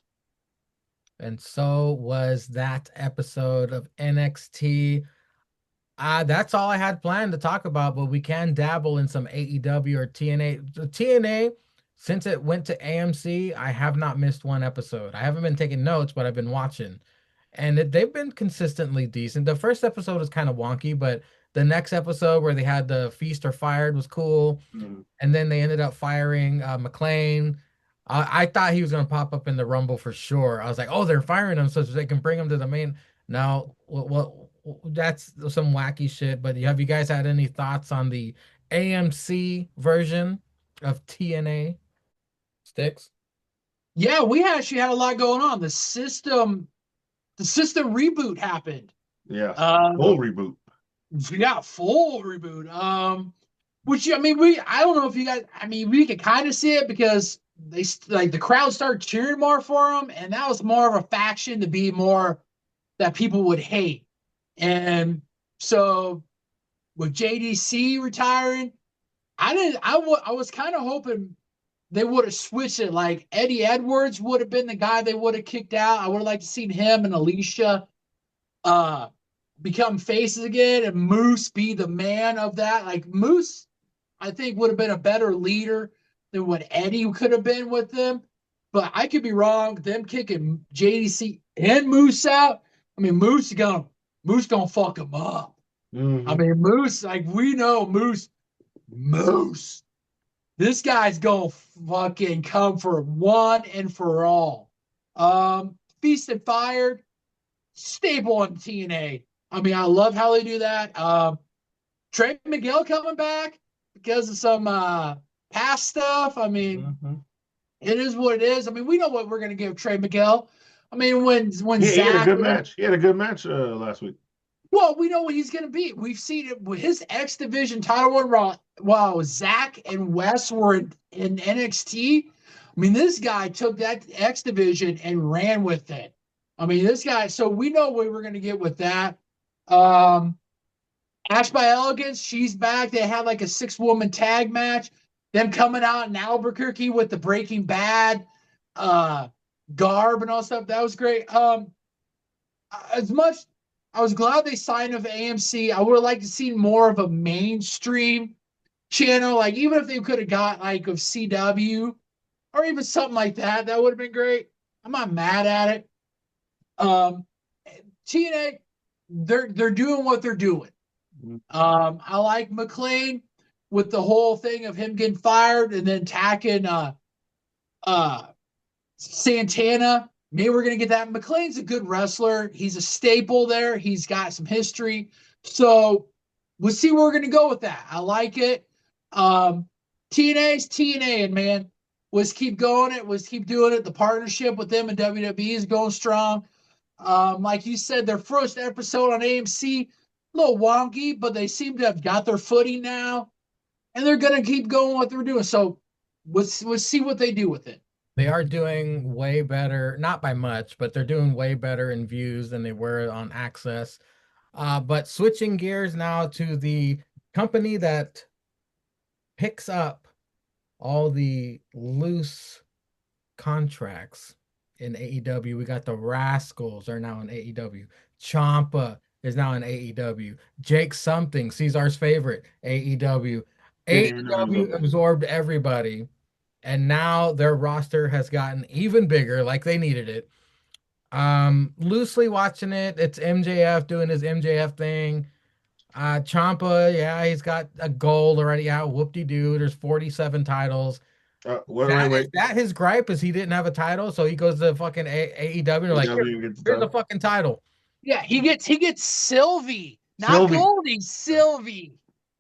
And so was that episode of NXT. That's all I had planned to talk about, but we can dabble in some AEW or TNA. The TNA, since it went to AMC, I have not missed one episode. I haven't been taking notes, but I've been watching. And they've been consistently decent. The first episode was kind of wonky, but the next episode where they had the Feast or Fired was cool. Mm-hmm. And then they ended up firing McLean. I thought he was going to pop up in the Rumble for sure. I was like, oh, they're firing him so they can bring him to the main. Now, that's some wacky shit. But have you guys had any thoughts on the AMC version of TNA? Sticks? Yeah, we actually had a lot going on. The system reboot happened. Yeah, full reboot. Yeah, full reboot. Which I don't know if you guys. We could kind of see it because they like the crowd started cheering more for him, and that was more of a faction to be more that people would hate. And so with JDC retiring, I was kind of hoping they would have switched it. Like Eddie Edwards would have been the guy they would have kicked out. I would have liked to seen him and Alicia become faces again and Moose be the man of that. Like Moose, I think would have been a better leader than what Eddie could have been with them. But I could be wrong. Them kicking JDC and Moose out. Moose gonna fuck him up. Mm-hmm. Moose, like we know Moose. This guy's gonna fucking come for one and for all. Feast and Fired, staple on TNA. I love how they do that. Trey Miguel coming back because of some past stuff. Mm-hmm. It is what it is. We know what we're gonna give Trey Miguel. When Zach he had a good match. He had a good match last week. Well, we know what he's gonna be. We've seen it with his X Division title run while Zach and Wes were in NXT. This guy took that X Division and ran with it. This guy. So we know what we're gonna get with that. Ash by Elegance, she's back. They had like a 6-woman tag match. Them coming out in Albuquerque with the Breaking Bad garb and all stuff. That was great. As much I was glad they signed with AMC. I would have liked to see more of a mainstream channel. Like even if they could have got like of CW or even something like that, that would have been great. I'm not mad at it. TNA, they're doing what they're doing. I like McLean with the whole thing of him getting fired and then attacking Santana. Maybe we're going to get that. McLean's a good wrestler. He's a staple there. He's got some history. So we'll see where we're going to go with that. I like it. TNA's TNA, and man, let's keep going it. Let's keep doing it. The partnership with them and WWE is going strong. Like you said, their first episode on AMC, a little wonky, but they seem to have got their footing now. And they're going to keep going what they're doing. So Let's see what they do with it. They are doing way better, not by much, but they're doing way better in views than they were on Access. But switching gears now to the company that picks up all the loose contracts in AEW. We got the Rascals are now in AEW. Champa is now in AEW. Jake something, Caesar's favorite, AEW. Didn't even know he was AEW up there. absorbed everybody, and now their roster has gotten even bigger, like they needed it. Loosely watching it, it's MJF doing his MJF thing. Champa, yeah, he's got a gold already out. Whoop-de-doo. There's 47 titles. Wait. Is that his gripe? Is he didn't have a title, so he goes to fucking AEW and they're like, AEW gets the here's the title. fucking title. Yeah, he gets Sylvie, not Sylvie. Goldie, Sylvie.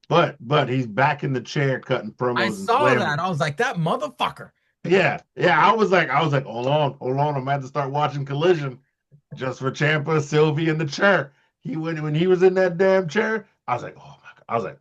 But he's back in the chair cutting promos I and saw slamming. that. I was like, that motherfucker. Yeah. I was like, hold on. I'm gonna have to start watching Collision just for Champa, Sylvie in the chair. When he was in that damn chair, I was like, oh my God. I was like,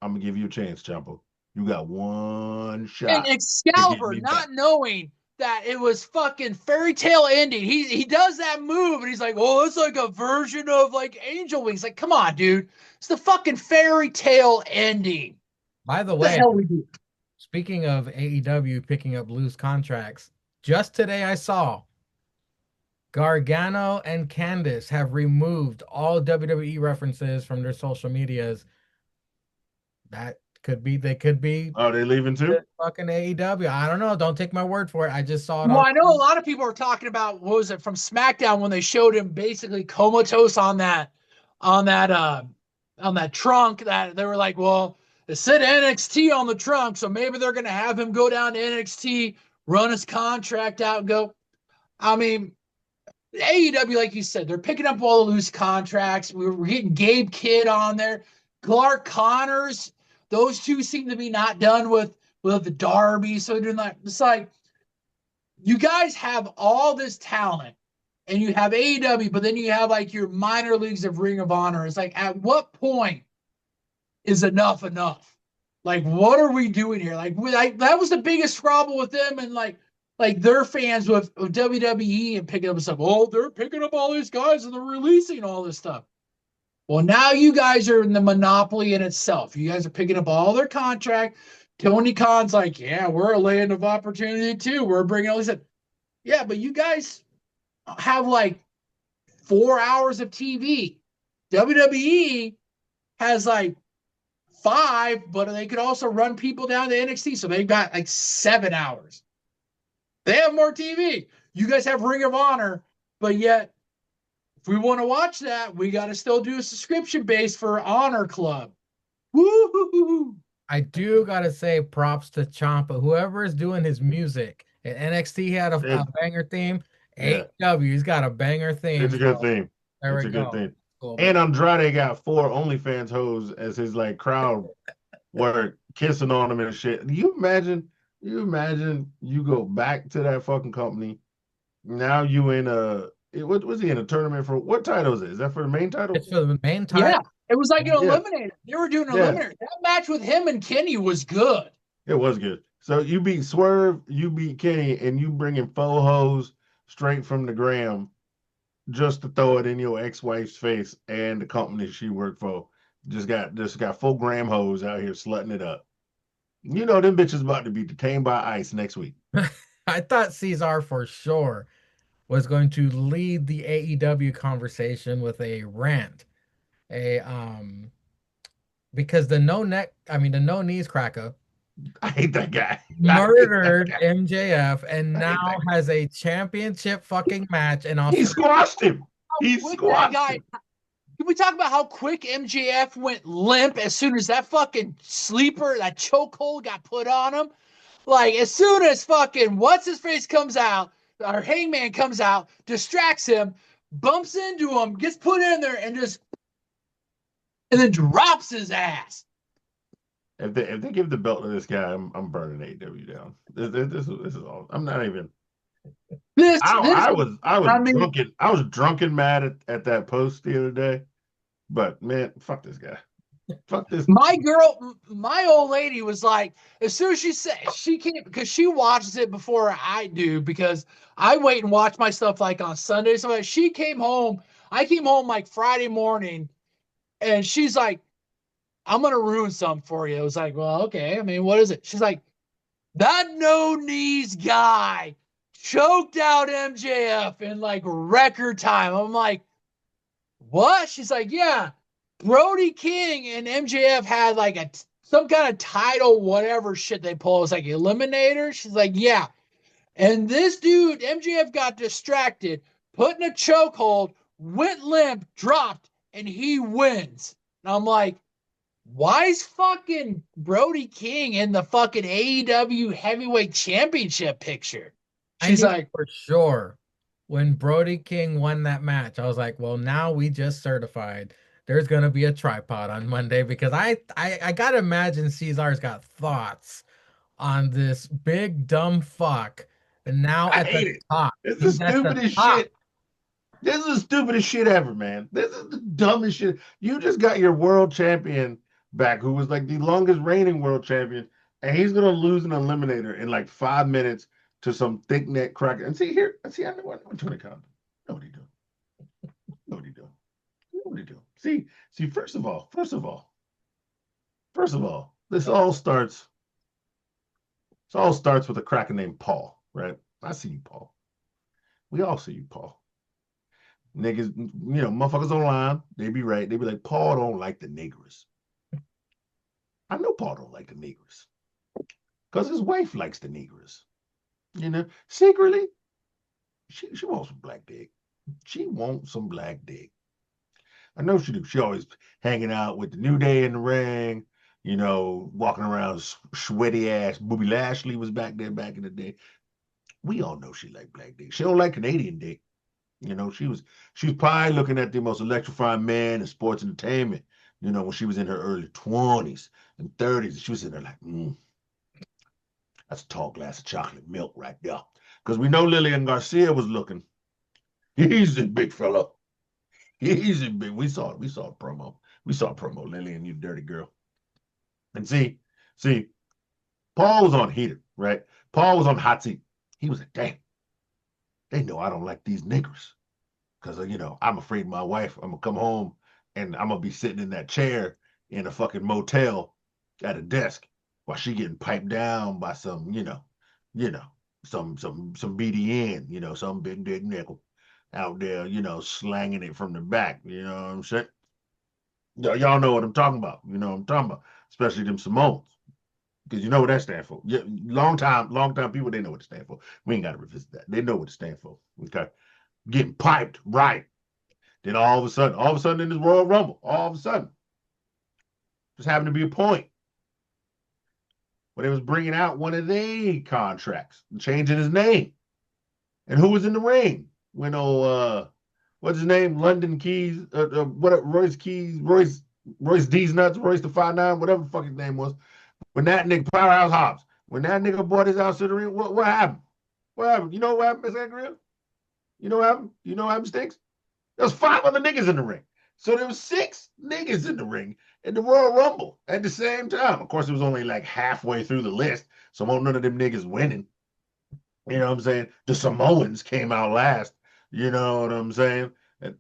I'm gonna give you a chance, Champa. You got one shot. And Excalibur, not knowing that it was fucking fairy tale ending. He does that move and he's like, oh, it's like a version of like Angel Wings. Like, come on, dude. It's the fucking fairy tale ending. By the What way, the hell we do? speaking of AEW picking up loose contracts, just today I saw Gargano and Candice have removed all WWE references from their social medias. That could be, they could be Oh, they leaving too? fucking AEW. I don't know. Don't take my word for it. I just saw it Well, on. I know a lot of people are talking about, what was it, from SmackDown when they showed him basically comatose on that trunk, that they were like, well, it said NXT on the trunk, so maybe they're gonna have him go down to NXT, run his contract out, and go. I mean, AEW, like you said, they're picking up all the loose contracts. We're getting Gabe Kidd on there, Clark Connors. Those two seem to be not done with the Darby, so they're doing that. It's like, you guys have all this talent and you have AEW, but then you have like your minor leagues of Ring of Honor. It's like, at what point is enough enough? Like, what are we doing here? Like that was the biggest problem with them, and like their fans with WWE and picking up stuff. Oh, they're picking up all these guys and they're releasing all this stuff. Well, now you guys are in the monopoly in itself. You guys are picking up all their contract. Tony Khan's like, yeah, we're a land of opportunity too. We're bringing all these. Yeah, but you guys have like 4 hours of TV. WWE has like 5, but they could also run people down to NXT. So they've got like 7 hours. They have more TV. You guys have Ring of Honor, but yet if we want to watch that, we got to still do a subscription base for Honor Club. Woo-hoo-hoo-hoo. I do gotta say props to Ciampa. Whoever is doing his music. At NXT, he had a banger theme. Yeah. AEW, he's got a banger theme. It's a good theme. There It's we a go. good theme. Cool. And Andrade got 4 OnlyFans hoes as his like crowd were kissing on him and shit. You imagine you go back to that fucking company. Now you in what was he in a tournament for? What title is it? Is that for the main title? It's for the main title. Yeah, it was like an Yeah. eliminator. They were doing an eliminator. That match with him and Kenny was good. It was good. So you beat Swerve, you beat Kenny, and you bringing 4 hoes straight from the gram just to throw it in your ex-wife's face and the company she worked for. Just got 4 gram hoes out here slutting it up. You know them bitches about to be detained by ICE next week. I thought Cesar for sure was going to lead the AEW conversation with a rant. Because the no knees cracker I hate that guy. murdered MJF and now has a championship fucking match and also He squashed him. He With that squashed guy, him. can we talk about how quick MJF went limp as soon as that fucking sleeper, that chokehold got put on him? Like, as soon as fucking what's-his-face comes out, or Hangman comes out, distracts him, bumps into him, gets put in there, and then drops his ass. If they give the belt to this guy, I'm burning AEW down. This is all. I'm not even. I was drunken mad at that post the other day, but man, fuck this guy. Fuck this. My old lady was like, as soon as she said she can't, because she watches it before I do, because I wait and watch my stuff like on Sunday. So she came home. I came home like Friday morning, and she's like, I'm gonna ruin something for you. I was like, well, okay. I mean, what is it? She's like, that no knees guy choked out MJF in like record time. I'm like, what? She's like, yeah, Brody King and MJF had like some kind of title, whatever shit they pull. It was like Eliminator. She's like, yeah. And this dude, MJF, got distracted, put in a chokehold, went limp, dropped, and he wins. And I'm like, why is fucking Brody King in the fucking AEW heavyweight championship picture? I She's knew like, for sure when Brody King won that match. I was like, well, now we just certified there's gonna be a tripod on Monday because I gotta imagine Cesar's got thoughts on this big dumb fuck. And now I at hate the it. top, It's the he's at the stupidest top. shit. This is the stupidest shit ever, man. This is the dumbest shit. You just got your world champion back, who was like the longest reigning world champion, and he's gonna lose an eliminator in like 5 minutes to some thick neck cracker. And see here, I know what Tony Khan. Know what he doing. Know what he doing. Know what he doing. See, first of all, this all starts with a cracker named Paul, right? I see you, Paul. We all see you, Paul. Niggas, motherfuckers online, they be right. They be like, Paul don't like the niggers. I know Paul don't like the niggers because his wife likes the niggers. Secretly, she wants some black dick. She wants some black dick. I know she do. She always hanging out with the New Day in the ring, walking around sweaty ass. Booby Lashley was back there back in the day. We all know she like black dick. She don't like Canadian dick. She was probably looking at the most electrifying man in sports entertainment, when she was in her early 20s and 30s. She was in there like, that's a tall glass of chocolate milk right there. Because we know Lillian Garcia was looking. He's a big fella. He's a big. We saw a promo. We saw a promo, Lillian, you dirty girl. And see, Paul was on heater, right? Paul was on hot seat. He was like, damn, they know I don't like these niggers. Because, I'm afraid my wife, I'm going to come home and I'm going to be sitting in that chair in a fucking motel at a desk while she getting piped down by some, some BDN, some big dick nickel out there, slanging it from the back. You know what I'm saying? Y'all know what I'm talking about. You know what I'm talking about, especially them Samoans. Because you know what that stands for. Yeah, long time people, they know what it stands for. We ain't got to revisit that. They know what it stands for. Okay. Getting piped, right. Then all of a sudden in this Royal Rumble, all of a sudden, just happened to be a point where they was bringing out one of their contracts and changing his name. And who was in the ring? When what's his name? London Keys, Royce Keys, Royce D's nuts, Royce the 5'9", whatever the fuck his name was. When that nigga Powerhouse Hobbs, when that nigga brought his ass to the ring, what happened? What happened? You know what happened, Miss Angria? You know what happened? You know what happened, Stinks? There was 5 other niggas in the ring. So there was 6 niggas in the ring in the Royal Rumble at the same time. Of course, it was only like halfway through the list, so won't none of them niggas winning. You know what I'm saying? The Samoans came out last. You know what I'm saying? And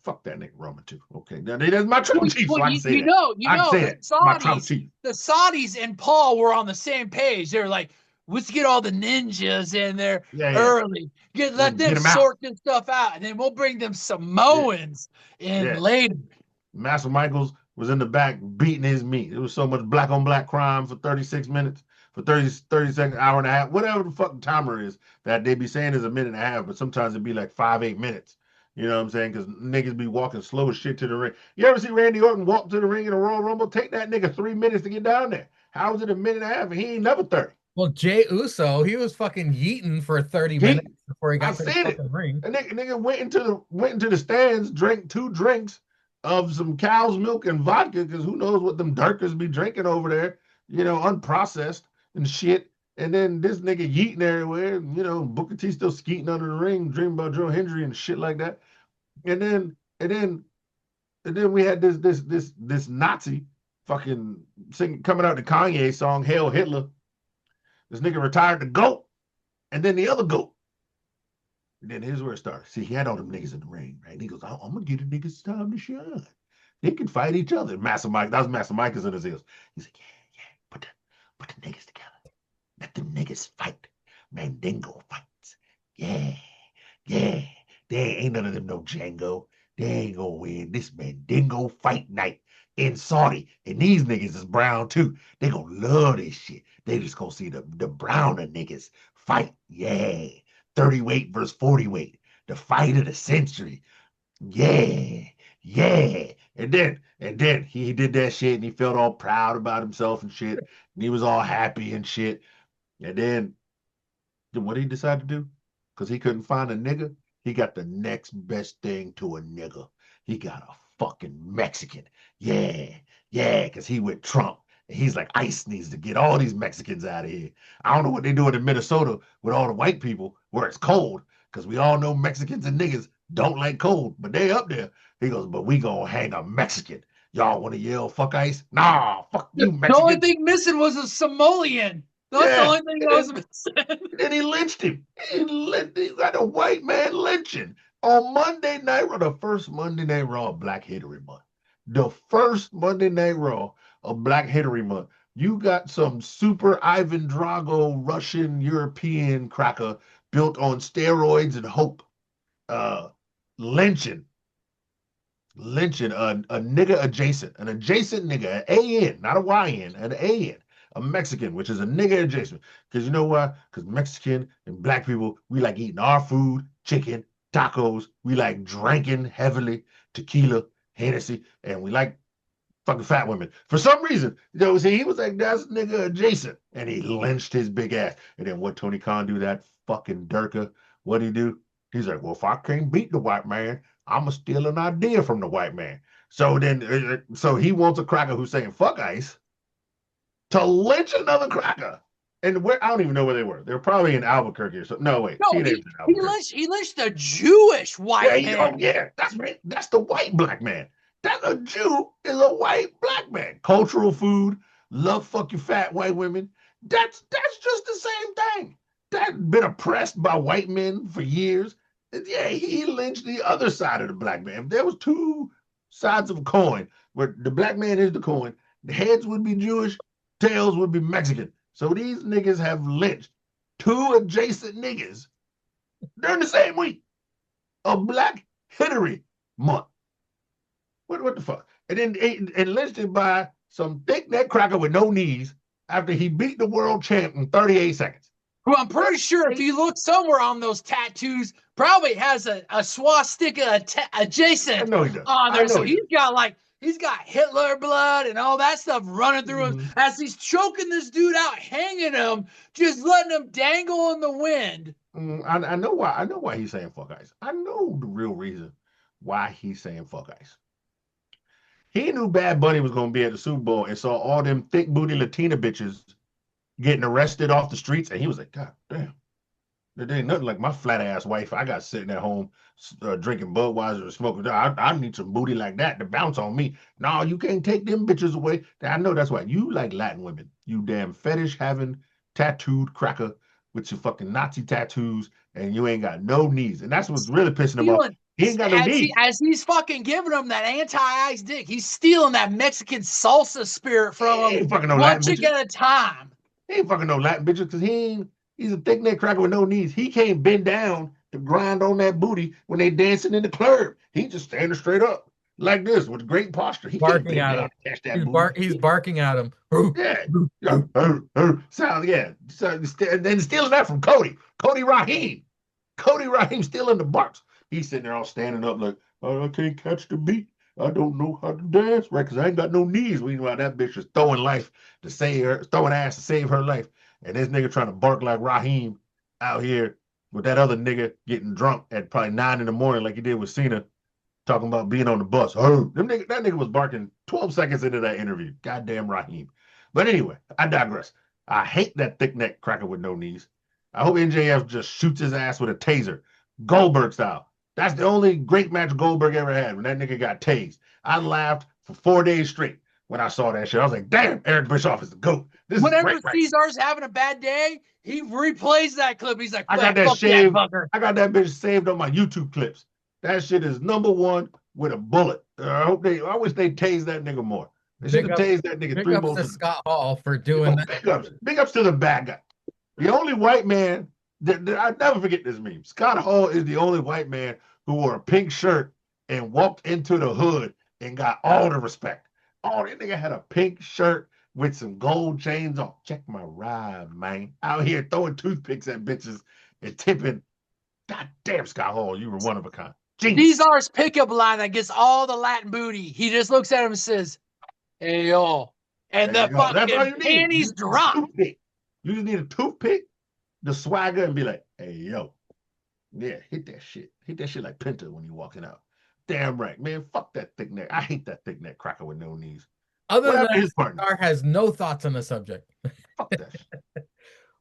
fuck that nigga Roman too. Okay, now that's my tribal chief, so I can say that. I can say that. My tribal chief. The Saudis and Paul were on the same page. They were like, let's get all the ninjas in there early. Let them sort this stuff out, and then we'll bring them Samoans in later. Master Michaels was in the back beating his meat. It was so much black on black crime for 36 minutes, for 30 seconds, hour and a half, whatever the fucking timer is that they be saying is a minute and a half, but sometimes it'd be like 5-8 minutes. You know what I'm saying? Because niggas be walking slow as shit to the ring. You ever see Randy Orton walk to the ring in a Royal Rumble? Take that nigga 3 minutes to get down there. How is it a minute and a half and he ain't never 30? Well, Jay Uso, he was fucking yeeting for 30 minutes before he got to the fucking ring. A nigga went into the stands, drank 2 drinks of some cow's milk and vodka, because who knows what them darkers be drinking over there, unprocessed and shit. And then this nigga yeeting everywhere, Booker T still skeeting under the ring, dreaming about Joe Hendry and shit like that. And then And then we had this Nazi fucking coming out the Kanye song, Hail Hitler. This nigga retired the GOAT, and then the other GOAT. And then here's where it started. See, he had all them niggas in the ring, right? And he goes, I'm gonna give the niggas time to shine. They can fight each other. Master Mike, that was Master Mike's in his ears. He's like, yeah, put the niggas together. Let them niggas fight. Mandingo fights. Yeah. There ain't none of them no Django. They ain't gonna win this Mandingo fight night in Saudi. And these niggas is brown too. They gonna love this shit. They just gonna see the browner niggas fight. Yeah. 30 weight versus 40 weight. The fight of the century. Yeah. And then he did that shit and he felt all proud about himself and shit. And he was all happy and shit. And then what did he decide to do? Because he couldn't find a nigga, he got the next best thing to a nigga. He got a fucking Mexican. Yeah, because he with Trump. And he's like, ICE needs to get all these Mexicans out of here. I don't know what they're doing in Minnesota with all the white people where it's cold, because we all know Mexicans and niggas don't like cold, but they up there. He goes, but we gonna hang a Mexican. Y'all want to yell, fuck ICE? Nah, fuck you, Mexican. The only thing missing was a Somalian. That's the only thing that was missing. Then he lynched him. He got a white man lynching on Monday Night Raw, the first Monday Night Raw of Black History Month. The first Monday Night Raw of Black History Month. You got some super Ivan Drago Russian European cracker built on steroids and hope, lynching a nigga adjacent, an adjacent nigga, an AN, not a YN, an AN, a Mexican, which is a nigga adjacent. Because you know why? Because Mexican and black people, we like eating our food, chicken, tacos. We like drinking heavily, tequila, Hennessy, and we like fucking fat women. For some reason, see, he was like, that's nigga adjacent. And he lynched his big ass. And then what Tony Khan do, that fucking Durka, what'd he do? He's like, well, if I can't beat the white man, I'm going to steal an idea from the white man. So then, so he wants a cracker who's saying, fuck ICE, to lynch another cracker. And I don't even know where they were. They were probably in Albuquerque or something. No, wait. No, he lynched a Jewish white man. Yeah, that's right. That's the white black man. That a Jew is a white black man. Cultural food, love fucking fat white women. That's just the same thing. That's been oppressed by white men for years. Yeah, he lynched the other side of the black man. If there was two sides of a coin, where the black man is the coin, the heads would be Jewish, tails would be Mexican. So these niggas have lynched two adjacent niggas during the same week of Black History Month. What the fuck? And then lynched him by some thick neck cracker with no knees after he beat the world champ in 38 seconds. Who I'm pretty sure if you look somewhere on those tattoos, probably has a swastika adjacent on there. So he's got Hitler blood and all that stuff running through him as he's choking this dude out, hanging him, just letting him dangle in the wind. I know why. I know why he's saying fuck ICE. I know the real reason why he's saying fuck ICE. He knew Bad Bunny was going to be at the Super Bowl and saw all them thick booty Latina bitches getting arrested off the streets. And he was like, God damn, there ain't nothing like my flat ass wife. I got sitting at home drinking Budweiser or smoking. I need some booty like that to bounce on me. No, you can't take them bitches away. I know that's why you like Latin women. You damn fetish having tattooed cracker with your fucking Nazi tattoos and you ain't got no knees. And that's what's really pissing him off. He ain't got no knees. As he's fucking giving him that anti-ice dick, he's stealing that Mexican salsa spirit from him one chick at a time. He ain't fucking no Latin bitches because he's a thick neck cracker with no knees. He can't bend down to grind on that booty when they dancing in the club. He just standing straight up like this with great posture. He barking can't bend down to catch that booty. He's barking at him. Sounds So, then stealing that from Cody Raheem. Cody Raheem stealing the barks. He's sitting there all standing up like, oh, I can't catch the beat. I don't know how to dance, right? Because I ain't got no knees. Meanwhile, that bitch is throwing ass to save her life. And this nigga trying to bark like Raheem out here with that other nigga getting drunk at probably 9 a.m. like he did with Cena, talking about being on the bus. Oh, that nigga was barking 12 seconds into that interview. Goddamn Raheem. But anyway, I digress. I hate that thick neck cracker with no knees. I hope NJF just shoots his ass with a taser, Goldberg style. That's the only great match Goldberg ever had, when that nigga got tased. I laughed for 4 days straight when I saw that shit. I was like, damn, Eric Bischoff is the GOAT. This Whenever is great. Cesar's having a bad day, he replays that clip. He's like, I got that fuck saved. that fucker. I got that bitch saved on my YouTube clips. That shit is #1 with a bullet. I wish they tased that nigga more. They should have tased that nigga big 3 ups more. to Scott Hall for doing that. Big ups to the bad guy. The only white man I never forget this meme. Scott Hall is the only white man who wore a pink shirt and walked into the hood and got all the respect. Oh, that nigga had a pink shirt with some gold chains on. Check my ride, man. Out here throwing toothpicks at bitches and tipping. God damn, Scott Hall, you were one of a kind. Genius. Cesar's pickup line that gets all the Latin booty. He just looks at him and says, hey, yo. And the fucking panties drop. You just need a toothpick, the swagger, and be like, hey, yo. Yeah, hit that shit. Hit that shit like Penta when you walking out. Damn right, man. Fuck that thick neck. I hate that thick neck cracker with no knees. Other than that, Star has no thoughts on the subject. Fuck that shit.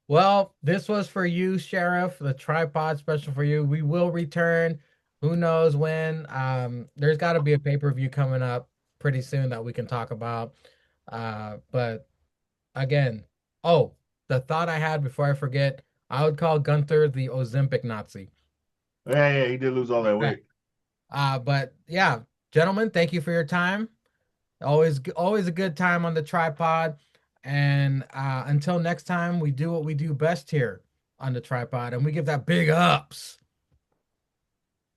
Well, this was for you, Sheriff, the tripod special for you. We will return. Who knows when? There's got to be a pay-per-view coming up pretty soon that we can talk about. But again, the thought I had before I forget, I would call Gunther the Ozempic Nazi. Yeah, he did lose all that weight. But yeah, gentlemen, thank you for your time. Always a good time on the tripod. And until next time, we do what we do best here on the tripod, and we give that big ups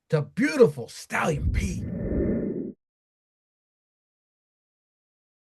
to beautiful Stallion Pete.